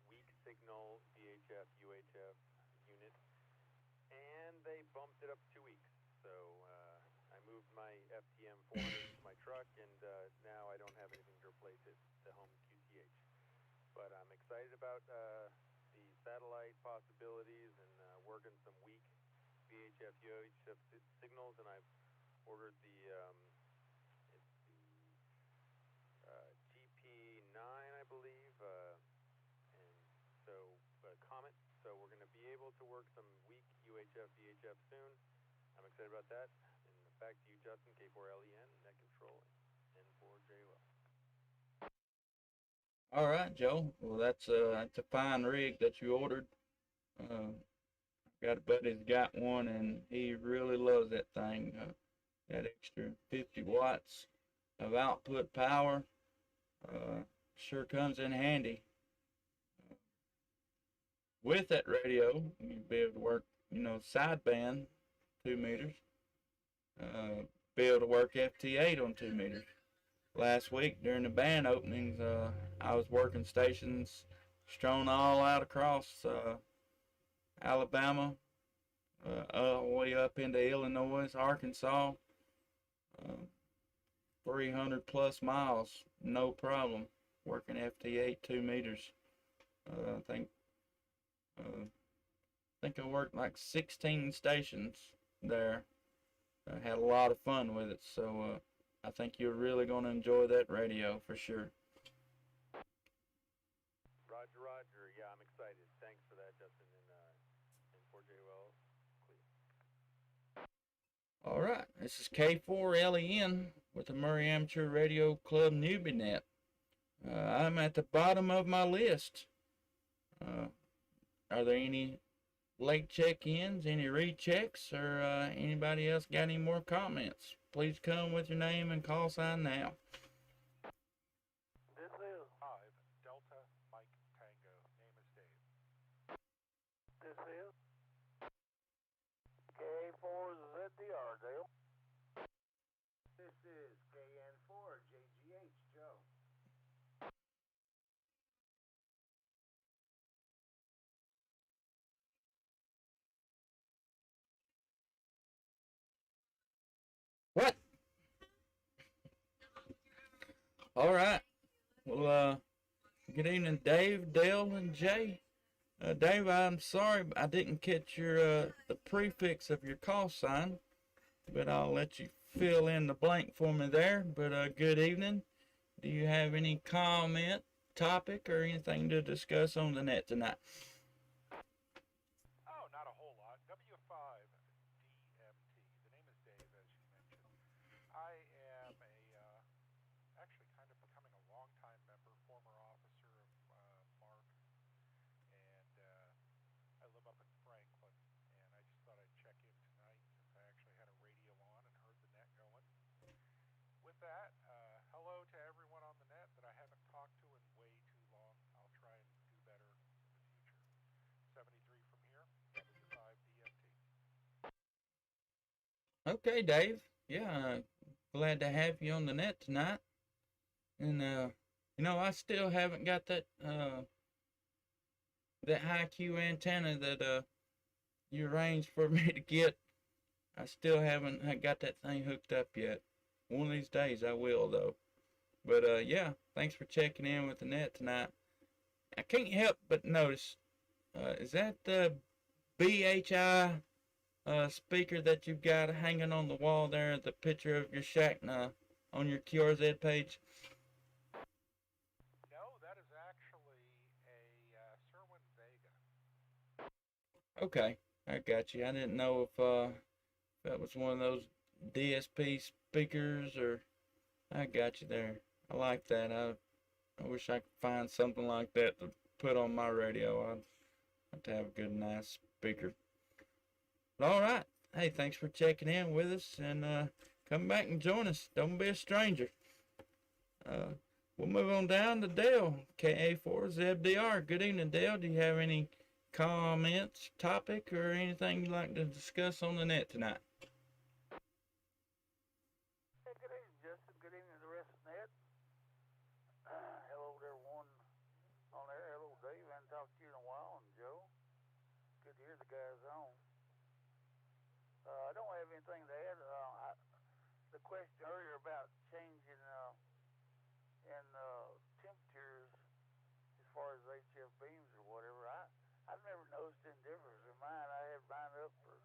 weak signal VHF UHF unit, and they bumped it up 2 weeks. So I moved my FTM 400 to my truck, and now I don't have anything to replace it to home QTH. But I'm excited about the satellite possibilities and working some weak VHF UHF signals, and I've ordered the GP9, I believe, and so Comet. So we're going to be able to work some weak UHF VHF soon. I'm excited about that. And back to you, Justin, K4LEN, net control, N4JOL. All right, Joe. Well, that's a fine rig that you ordered. Got a buddy that's got one, and he really loves that thing. That extra 50 watts of output power sure comes in handy. With that radio, you'll be able to work, sideband 2 meters. Be able to work FT8 on 2 meters. Last week during the band openings, I was working stations strewn all out across Alabama, all the way up into Illinois, Arkansas, Uh, 300 plus miles, no problem. Working FT8 2 meters. I think I worked like 16 stations there. I had a lot of fun with it, so I think you're really going to enjoy that radio for sure. Roger, Roger. Yeah, I'm excited. Thanks for that, Justin, and 4JOL. All right, this is K4LEN with the Murray Amateur Radio Club NewbieNet. I'm at the bottom of my list. Are there any late check-ins, any rechecks, or anybody else got any more comments? Please come with your name and call sign now. This is 5 Delta Mike Tango. Name is Dave. This is KA4ZDR, Dale. This is KN4 JGH Joe. What? All right. Well, good evening, Dave, Dale, and Jay. Dave, I'm sorry I didn't catch your the prefix of your call sign, but I'll let you fill in the blank for me there. But good evening. Do you have any comment, topic, or anything to discuss on the net tonight? Oh, not a whole lot. W5DMT. The name is Dave, as you mentioned. I am actually kind of becoming a longtime member, former officer of Mark, and I live up in Franklin, and I just thought I'd check in tonight since I actually had a radio on and heard the net going. With that, hello to everyone on the net that I haven't talked to in way too long. I'll try and do better in the future. 73 from here, W5DMT. Okay, Dave. Yeah, glad to have you on the net tonight. And I still haven't got that high Q antenna that you arranged for me to get. I still haven't got that thing hooked up yet. One of these days I will, though. But yeah, thanks for checking in with the net tonight. I can't help but notice, is that the BHI speaker that you've got hanging on the wall there, the picture of your shack on your QRZ page? No, that is actually a Serwin Vega. Okay, I got you. I didn't know if that was one of those DSP speakers, or I got you there. I like that. I wish I could find something like that to put on my radio. I'd have to have a good, nice speaker. But all right. Hey, thanks for checking in with us, and come back and join us. Don't be a stranger. We'll move on down to Dale, KA4ZDR. Good evening, Dale. Do you have any comments, topic, or anything you'd like to discuss on the net tonight? Hey, good evening, Justin. Good evening to the rest of the net. Hello to everyone on there. Hello, Dave. I haven't talked to you in a while, and Joe. Good to hear the guys on. I don't have anything to add. The question earlier about changing in temperatures as far as HF beams or whatever, I've never noticed any difference in mine. I had mine up for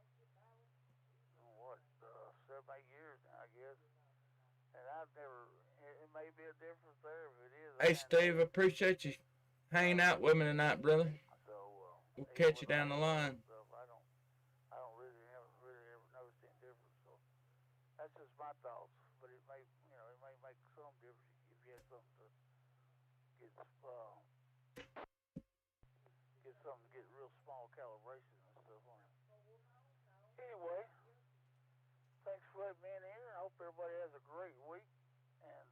7, 8 years now, I guess, and I've never. It may be a difference there. If it is, Hey, Steve, I appreciate you hanging out with me tonight, brother. So We'll catch you down the line. I don't really ever noticed any difference. So that's just my thoughts. But it may make some difference if you had something to get real small calibrations and stuff on it. Anyway, thanks for letting me in here. I hope everybody has a great week, and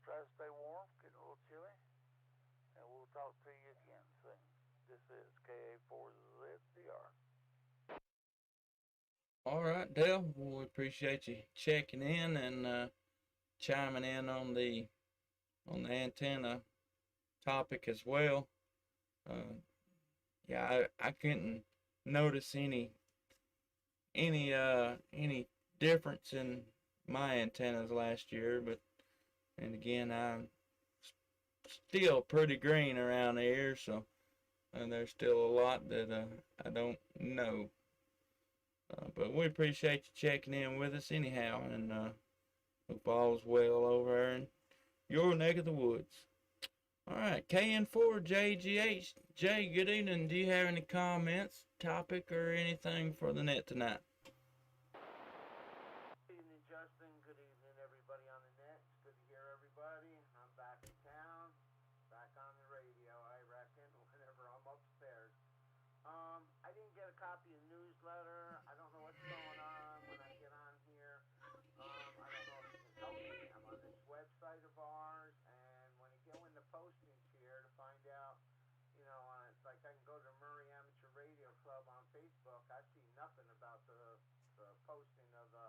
try to stay warm. Getting a little chilly, and we'll talk to you again soon. This is KA4ZDR. All right, Dale. Well, we appreciate you checking in and chiming in on the antenna topic as well. Yeah, I couldn't notice any difference in my antennas last year, but and again I'm still pretty green around here, so and there's still a lot that I don't know. But we appreciate you checking in with us anyhow, and hope all's well over there in your neck of the woods. All right, KN4JGH. Jay, good evening. Do you have any comments, topic, or anything for the net tonight? Good evening, Justin. Good evening, everybody on the net. It's good to hear everybody. I'm back in town, back on the radio, I reckon, whenever I'm upstairs. I didn't get a copy of the newsletter. I don't know what's going on when I get on here. I don't know if you can help me. I'm on this website of ours, and when you go in the postings here to find out, like I can go to Murray Amateur Radio Club on Facebook. I see nothing about the posting of the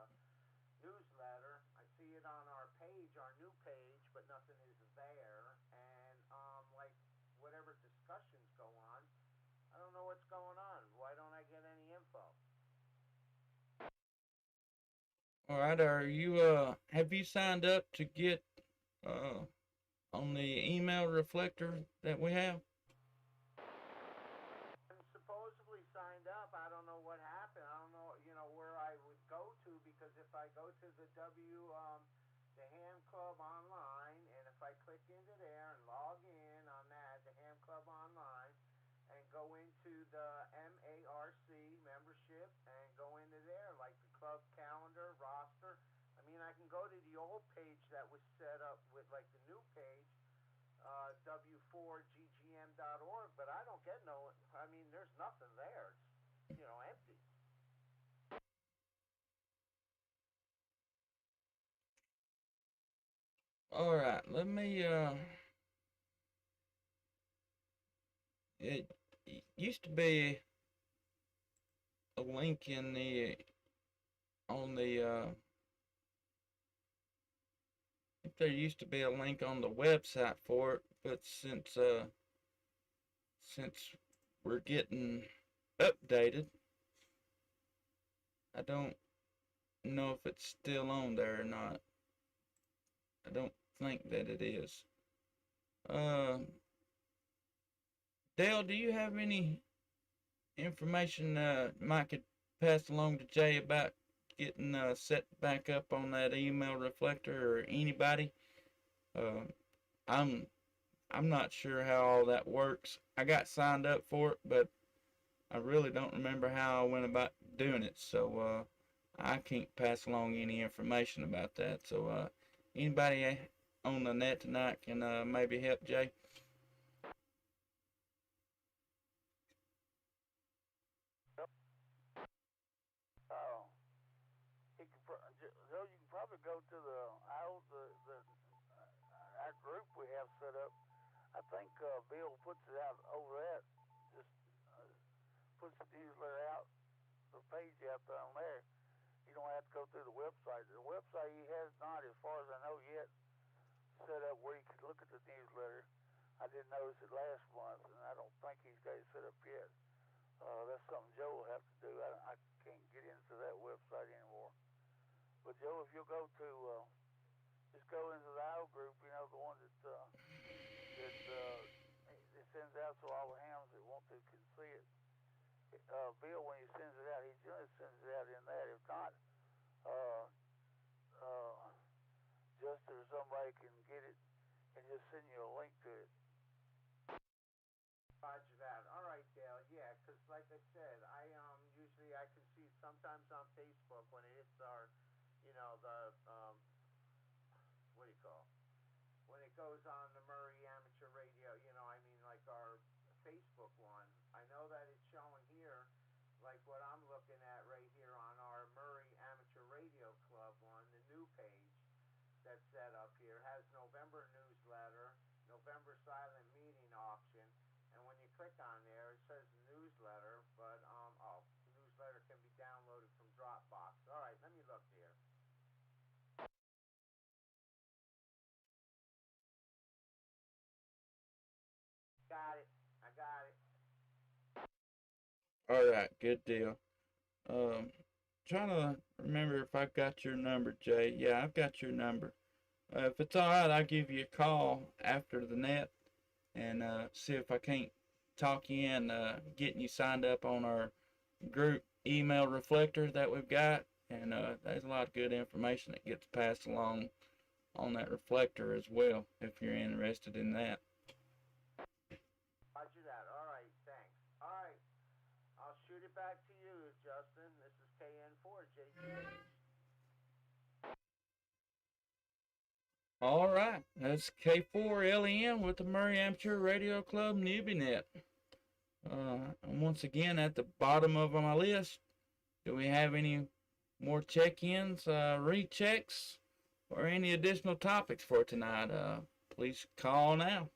newsletter. I see it on our page, our new page, but nothing is there. And like whatever discussions go on, I don't know what's going on. Why don't I get any info? All right, are you have you signed up to get uh on the email reflector that we have? I'm supposedly signed up. I don't know what happened. I don't know, where I would go to, because if I go to the Ham Club online, and if I click into there and log in on that, the Ham Club online, and go into the MARC membership and go into there, like the club calendar, roster. I mean, I can go to the old page that was set up with like the new page, w4ggm.org, but I don't get I mean, there's nothing there. It's, empty. All right, let me it used to be a link in the on the I think there used to be a link on the website for it, but since we're getting updated, I don't know if it's still on there or not. I don't think that it is. Uh, Dale, do you have any information Mike could pass along to Jay about getting set back up on that email reflector, or anybody? Uh, I'm I'm not sure how all that works. I got signed up for it, but I really don't remember how I went about doing it. So I can't pass along any information about that. So anybody on the net tonight can maybe help Jay? Oh, Joe, you can probably go to our group we have set up. I think Bill puts it out over that. Just puts the newsletter out, the page out there on there. You don't have to go through the website. The website he has not, as far as I know yet, set up where you can look at the newsletter. I didn't notice it last month, and I don't think he's got it set up yet. That's something Joe will have to do. I can't get into that website anymore. But Joe, if you'll go to, just go into the IO group, the one that it sends out so all the hams that want to can see it. Bill, when he sends it out, he just sends it out in that. If not, uh, Justin or somebody can get it and just send you a link to it. Roger that. All right, Dale. Yeah, because like I said, usually I can see sometimes on Facebook when it hits our, the what do you call it? When it goes on the Murray Amateur Radio, I mean like our Facebook one. I know that it's showing here, like what I'm looking at right here on our Murray Amateur Radio Club one, the new page that's set up here has November newsletter, November silent meeting auction, and when you click on there, it says newsletter, but newsletter can be downloaded from Dropbox. All right, let me look here. Got it. I got it. All right, good deal. trying to remember if I've got your number, Jay. Yeah, I've got your number. If it's all right, I'll give you a call after the net and see if I can't talk you in, getting you signed up on our group email reflector that we've got. And there's a lot of good information that gets passed along on that reflector as well, if you're interested in that. Roger that. All right, thanks. All right, I'll shoot it back to you, Justin. This is KN4JGH. All right, that's K4LEN with the Murray Amateur Radio Club NewbieNet. And once again, at the bottom of my list, do we have any more check-ins, rechecks, or any additional topics for tonight? Please call now.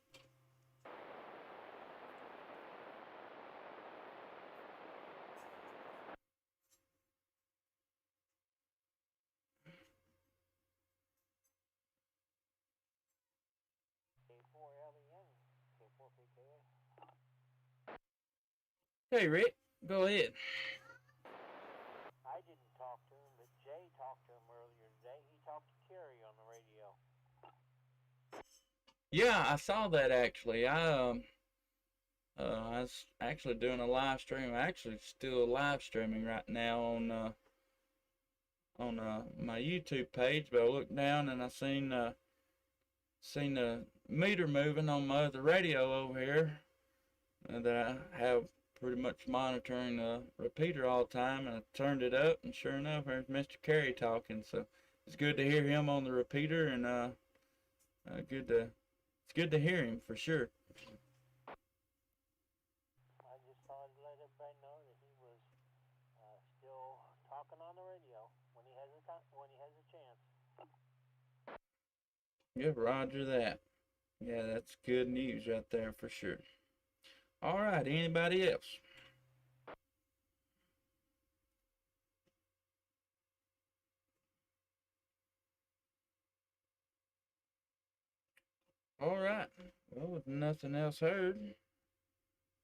K4LEN, K4PKA. Hey, Rick, go ahead. I didn't talk to him, but Jay talked to him earlier today. He talked to Kerry on the radio. Yeah, I saw that actually. I was actually doing a live stream. Actually, still live streaming right now on my YouTube page. But I looked down and I seen the meter moving on my other radio over here that I have pretty much monitoring the repeater all the time. And I turned it up, and sure enough, there's Mr. Carey talking. So it's good to hear him on the repeater, and it's good to hear him for sure. I just thought I'd let everybody know that he was still talking on the radio when he has a chance. Yeah, roger that. Yeah, that's good news right there for sure. All right, anybody else? All right. Well, with nothing else heard,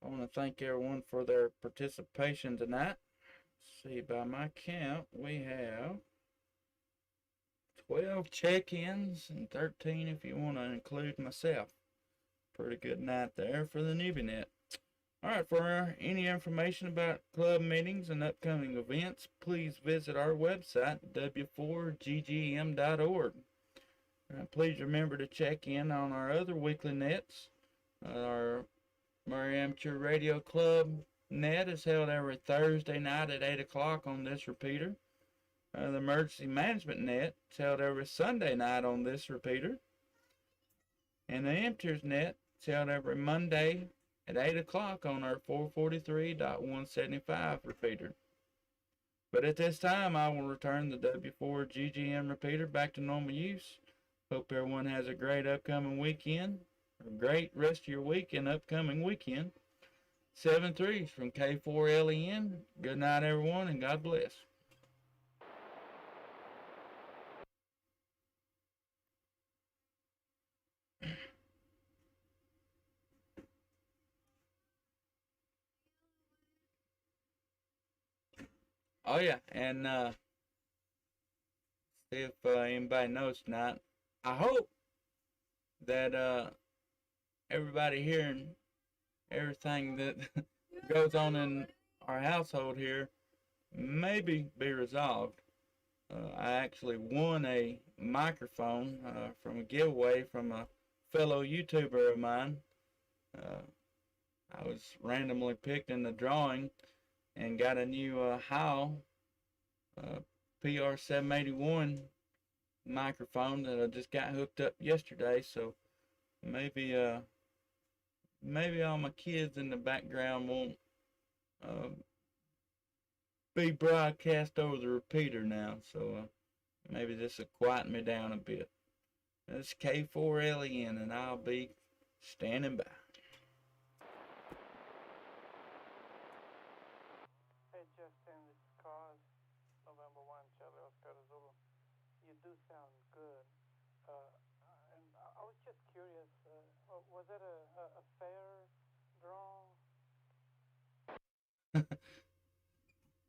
I want to thank everyone for their participation tonight. Let's see, by my count, we have 12 check-ins and 13 if you want to include myself. Pretty good night there for the NewbieNet. All right, for any information about club meetings and upcoming events, please visit our website, w4ggm.org. Please remember to check in on our other weekly nets. Our Murray Amateur Radio Club net is held every Thursday night at 8 o'clock on this repeater. The Emergency Management net is held every Sunday night on this repeater. And the Amateurs net is held every Monday at 8 o'clock on our 443.175 repeater. But at this time, I will return the W4GGM repeater back to normal use. Hope everyone has a great upcoming weekend, a great rest of your week and upcoming weekend. 7-3 from K4LEN. Good night, everyone, and God bless. Oh yeah, and see if anybody knows tonight. I hope that everybody hearing everything that goes on in our household here maybe be resolved. I actually won a microphone from a giveaway from a fellow YouTuber of mine. I was randomly picked in the drawing and got a new Howe PR781 microphone that I just got hooked up yesterday. So maybe all my kids in the background won't be broadcast over the repeater now. So maybe this will quieten me down a bit. It's K4LEN, and I'll be standing by. Hey Justin, this is Cause, November 1, Charlie Oscar Zulu. You do sound good. And I was just curious, was that a fair draw?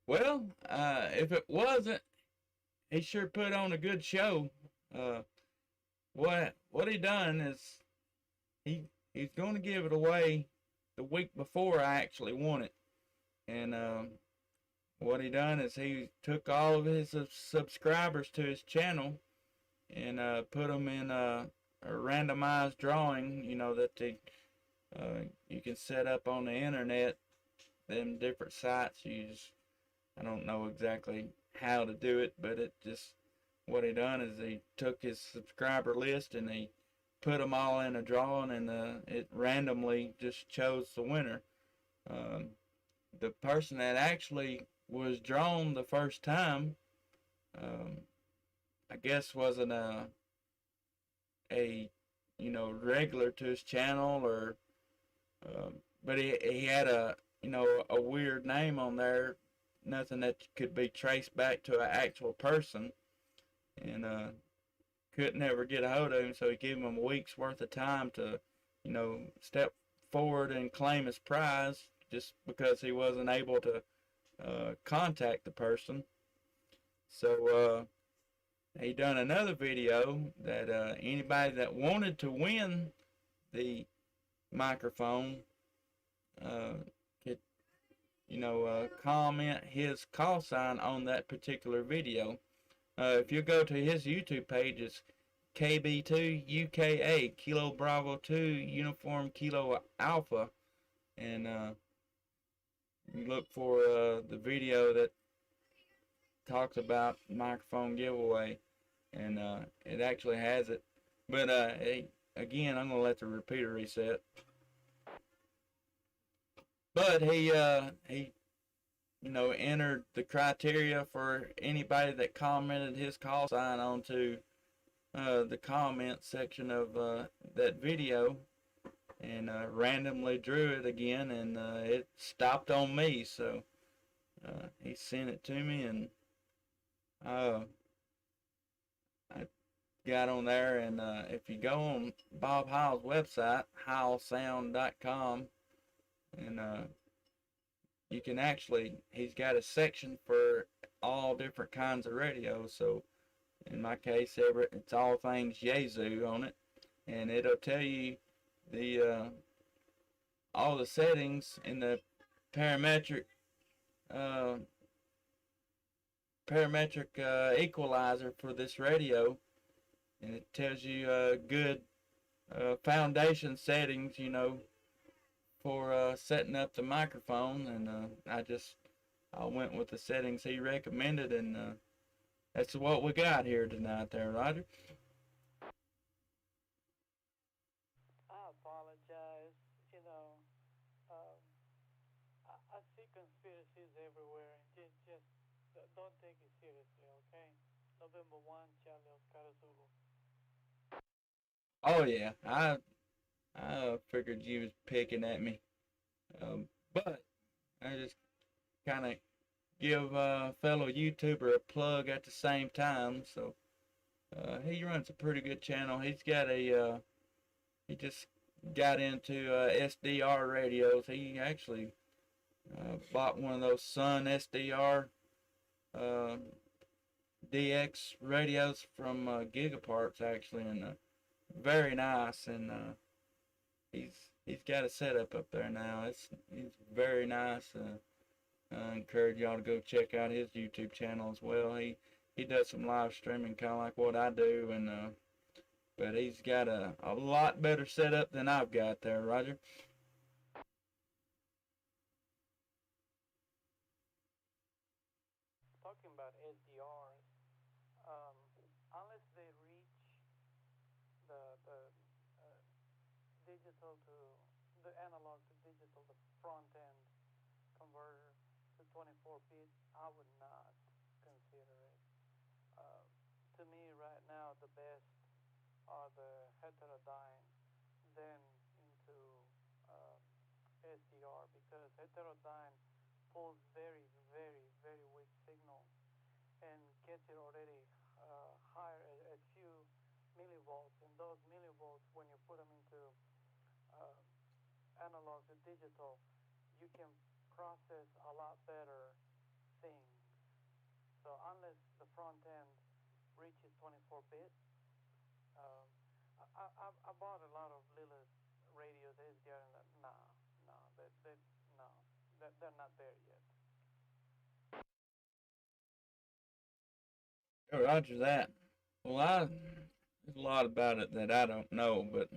Well, if it wasn't, he sure put on a good show. Uh, what he done is he's going to give it away the week before I actually won it, and what he done is he took all of his subscribers to his channel and put them in a randomized drawing. You know that you can set up on the internet, them different sites. I don't know exactly how to do it, but it just what he done is he took his subscriber list and he put them all in a drawing, and it randomly just chose the winner. Um, the person that actually was drawn the first time, um, I guess wasn't a regular to his channel, or but he had a weird name on there, nothing that could be traced back to an actual person, and couldn't ever get a hold of him, so he gave him a week's worth of time to step forward and claim his prize, just because he wasn't able to contact the person. So he done another video that anybody that wanted to win the microphone could comment his call sign on that particular video. If you go to his YouTube page, it's KB2UKA, Kilo Bravo 2 Uniform Kilo Alpha, and you look for the video that talks about microphone giveaway, and it actually has it. But again, I'm gonna let the repeater reset. But he entered the criteria for anybody that commented his call sign onto the comment section of that video, and randomly drew it again, and it stopped on me. So he sent it to me, and I got on there, and if you go on Bob Heil's website, heilsound.com, and you can he's got a section for all different kinds of radios. So in my case, it's all things Yaesu on it, and it'll tell you the all the settings in the parametric equalizer for this radio, and it tells you good foundation settings, for setting up the microphone, and I went with the settings he recommended, and that's what we got here tonight there, Roger. I apologize. Um, I see conspiracies everywhere. Just don't take it seriously, okay? November 1, Charlie Oscar Zulu. Oh yeah, I figured you was picking at me, but I just kind of give a fellow YouTuber a plug at the same time. So he runs a pretty good channel. He just got into SDR radios. He actually bought one of those Sun SDR DX radios from Gigaparts, actually, and very nice. And he's got a setup up there now. He's very nice. I encourage y'all to go check out his YouTube channel as well. He does some live streaming, kind of like what I do, and but he's got a lot better setup than I've got there, Roger. Talking about SDRs, unless they reach the digital to the analog to digital, the front end converter to 24-bit, I would not consider it. To me, right now, the best are the heterodyne, then into uh, SDR, because heterodyne pulls very, very, very weak signal and gets it already higher at few millivolts. And those millivolts, when you put them into uh, analog to digital, you can process a lot better things. 24-bit. I bought a lot of little radios here and there. They're not there yet. Oh, Roger that. Well, there's a lot about it that I don't know, but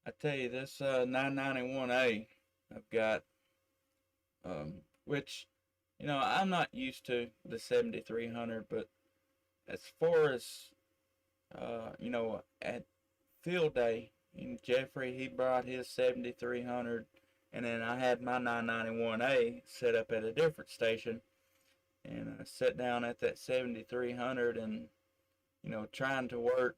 I tell you, this 991A I've got, which, I'm not used to the 7300, but as far as, at field day, and Jeffrey, he brought his 7300, and then I had my 991A set up at a different station, and I sat down at that 7300 and, trying to work,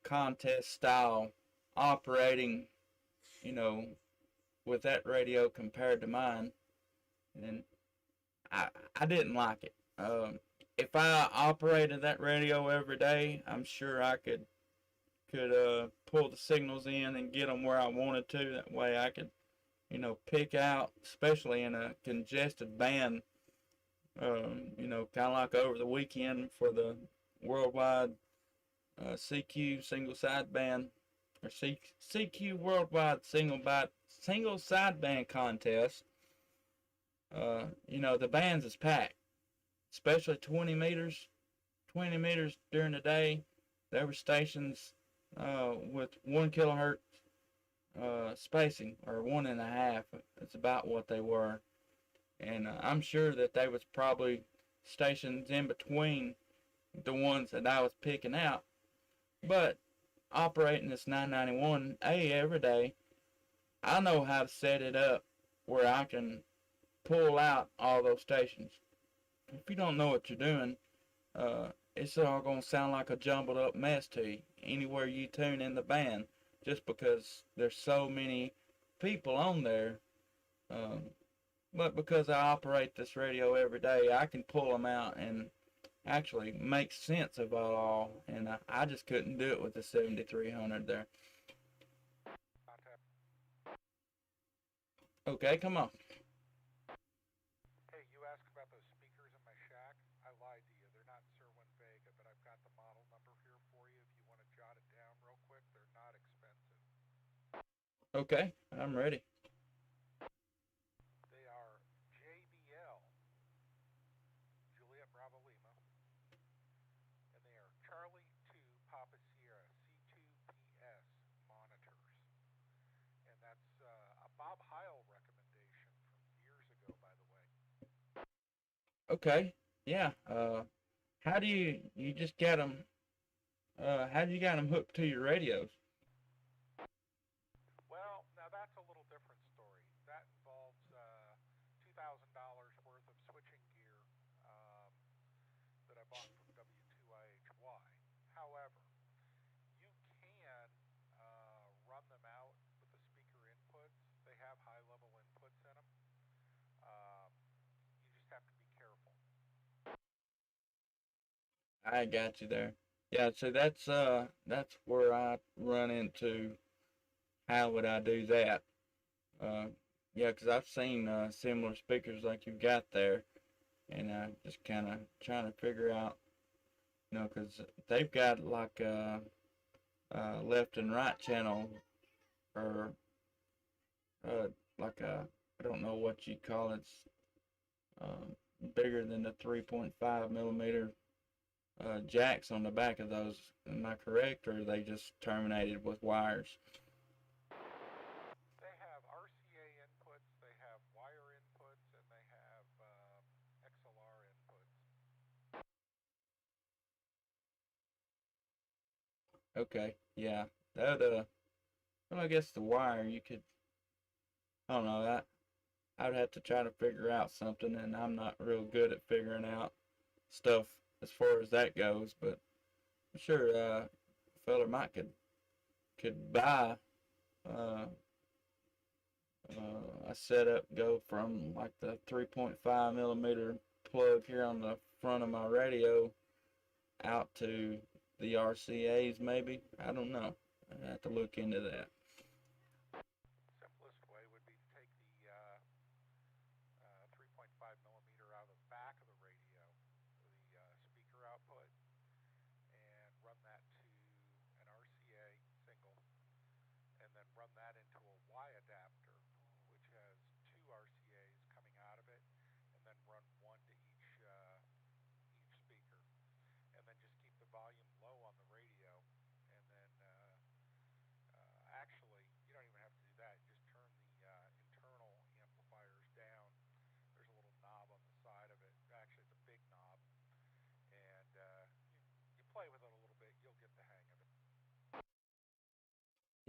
contest style operating, you know, with that radio compared to mine, and I didn't like it. If I operated that radio every day, I'm sure I could pull the signals in and get them where I wanted to. That way I could, pick out, especially in a congested band, kind of like over the weekend for the worldwide CQ single sideband or CQ worldwide single sideband contest. The bands is packed, especially 20 meters. 20 meters during the day. There were stations with 1 kilohertz spacing, or 1.5. It's about what they were. And I'm sure that they was probably stations in between the ones that I was picking out. But operating this 991A every day, I know how to set it up where I can pull out all those stations. If you don't know what you're doing, it's all going to sound like a jumbled up mess to you anywhere you tune in the band, just because there's so many people on there. But because I operate this radio every day, I can pull them out and actually make sense of it all, and I just couldn't do it with the 7300 there. Okay, come on. Hey, you asked about those speakers in my shack. I lied to you. They're not Serwin-Vega, but I've got the model number here for you if you want to jot it down real quick. They're not expensive. Okay, I'm ready. They are JBL, Juliet Bravo Lima, and they are Charlie 2 Papa Sierra C2PS monitors. And that's a Bob Heil recommendation from years ago, by the way. Okay, yeah. How do you just get them? How do you got them hooked to your radios? Well, now that's a little different story. That involves $2,000 worth of switching gear that I bought from W2IHY. However, you can run them out with the speaker inputs. They have high-level inputs in them. You just have to be careful. I got you there. Yeah, so that's where I run into how would I do that. Yeah, 'cause I've seen similar speakers like you've got there, and I just kind of trying to figure out, 'cause they've got like a left and right channel, or like a, I don't know what you call it, bigger than the 3.5 millimeter jacks on the back of those. Am I correct, or are they just terminated with wires? They have RCA inputs, they have wire inputs, and they have XLR inputs. Okay, yeah, that well, I guess the wire you could, I don't know, that I'd have to try to figure out something, and I'm not real good at figuring out stuff as far as that goes, but I'm sure a fella might could buy a setup, go from like the 3.5 millimeter plug here on the front of my radio out to the RCA's maybe. I don't know. I have to look into that. Simplest way would be to take the 3.5 millimeter out of the back of the radio, the speaker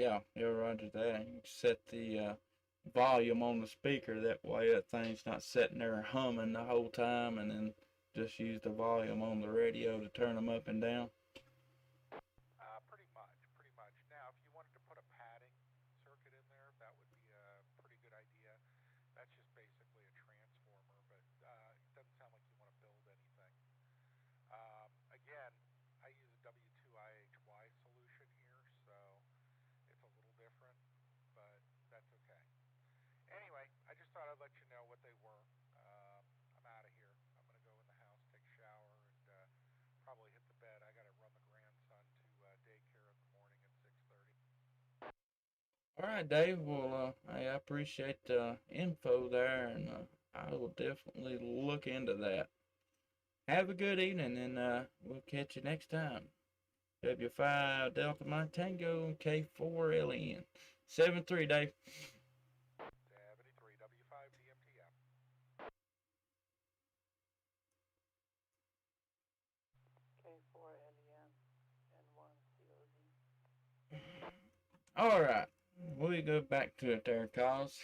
Yeah, roger that. You set the volume on the speaker, that way that thing's not sitting there humming the whole time, and then just use the volume on the radio to turn them up and down. Pretty much, pretty much. Now, if you wanted to put a padding circuit in there, that would be a pretty good idea. That's just basically a transformer, but it doesn't sound like you want to build anything. Again, I use a W2IHY solution here, so it's a little different, but that's okay. Anyway, I just thought I'd let you know what they were. I'm out of here. I'm going to go in the house, take a shower, and probably hit the bed. I got to run the grandson to daycare in the morning at 6:30. All right, Dave. Well, I appreciate the info there, and I will definitely look into that. Have a good evening, and we'll catch you next time. W5 Delta Mike Tango K4LN 73, Dave. 73 W5 DMTF. K4LEN N1COZ. All right, we go back to it there, cause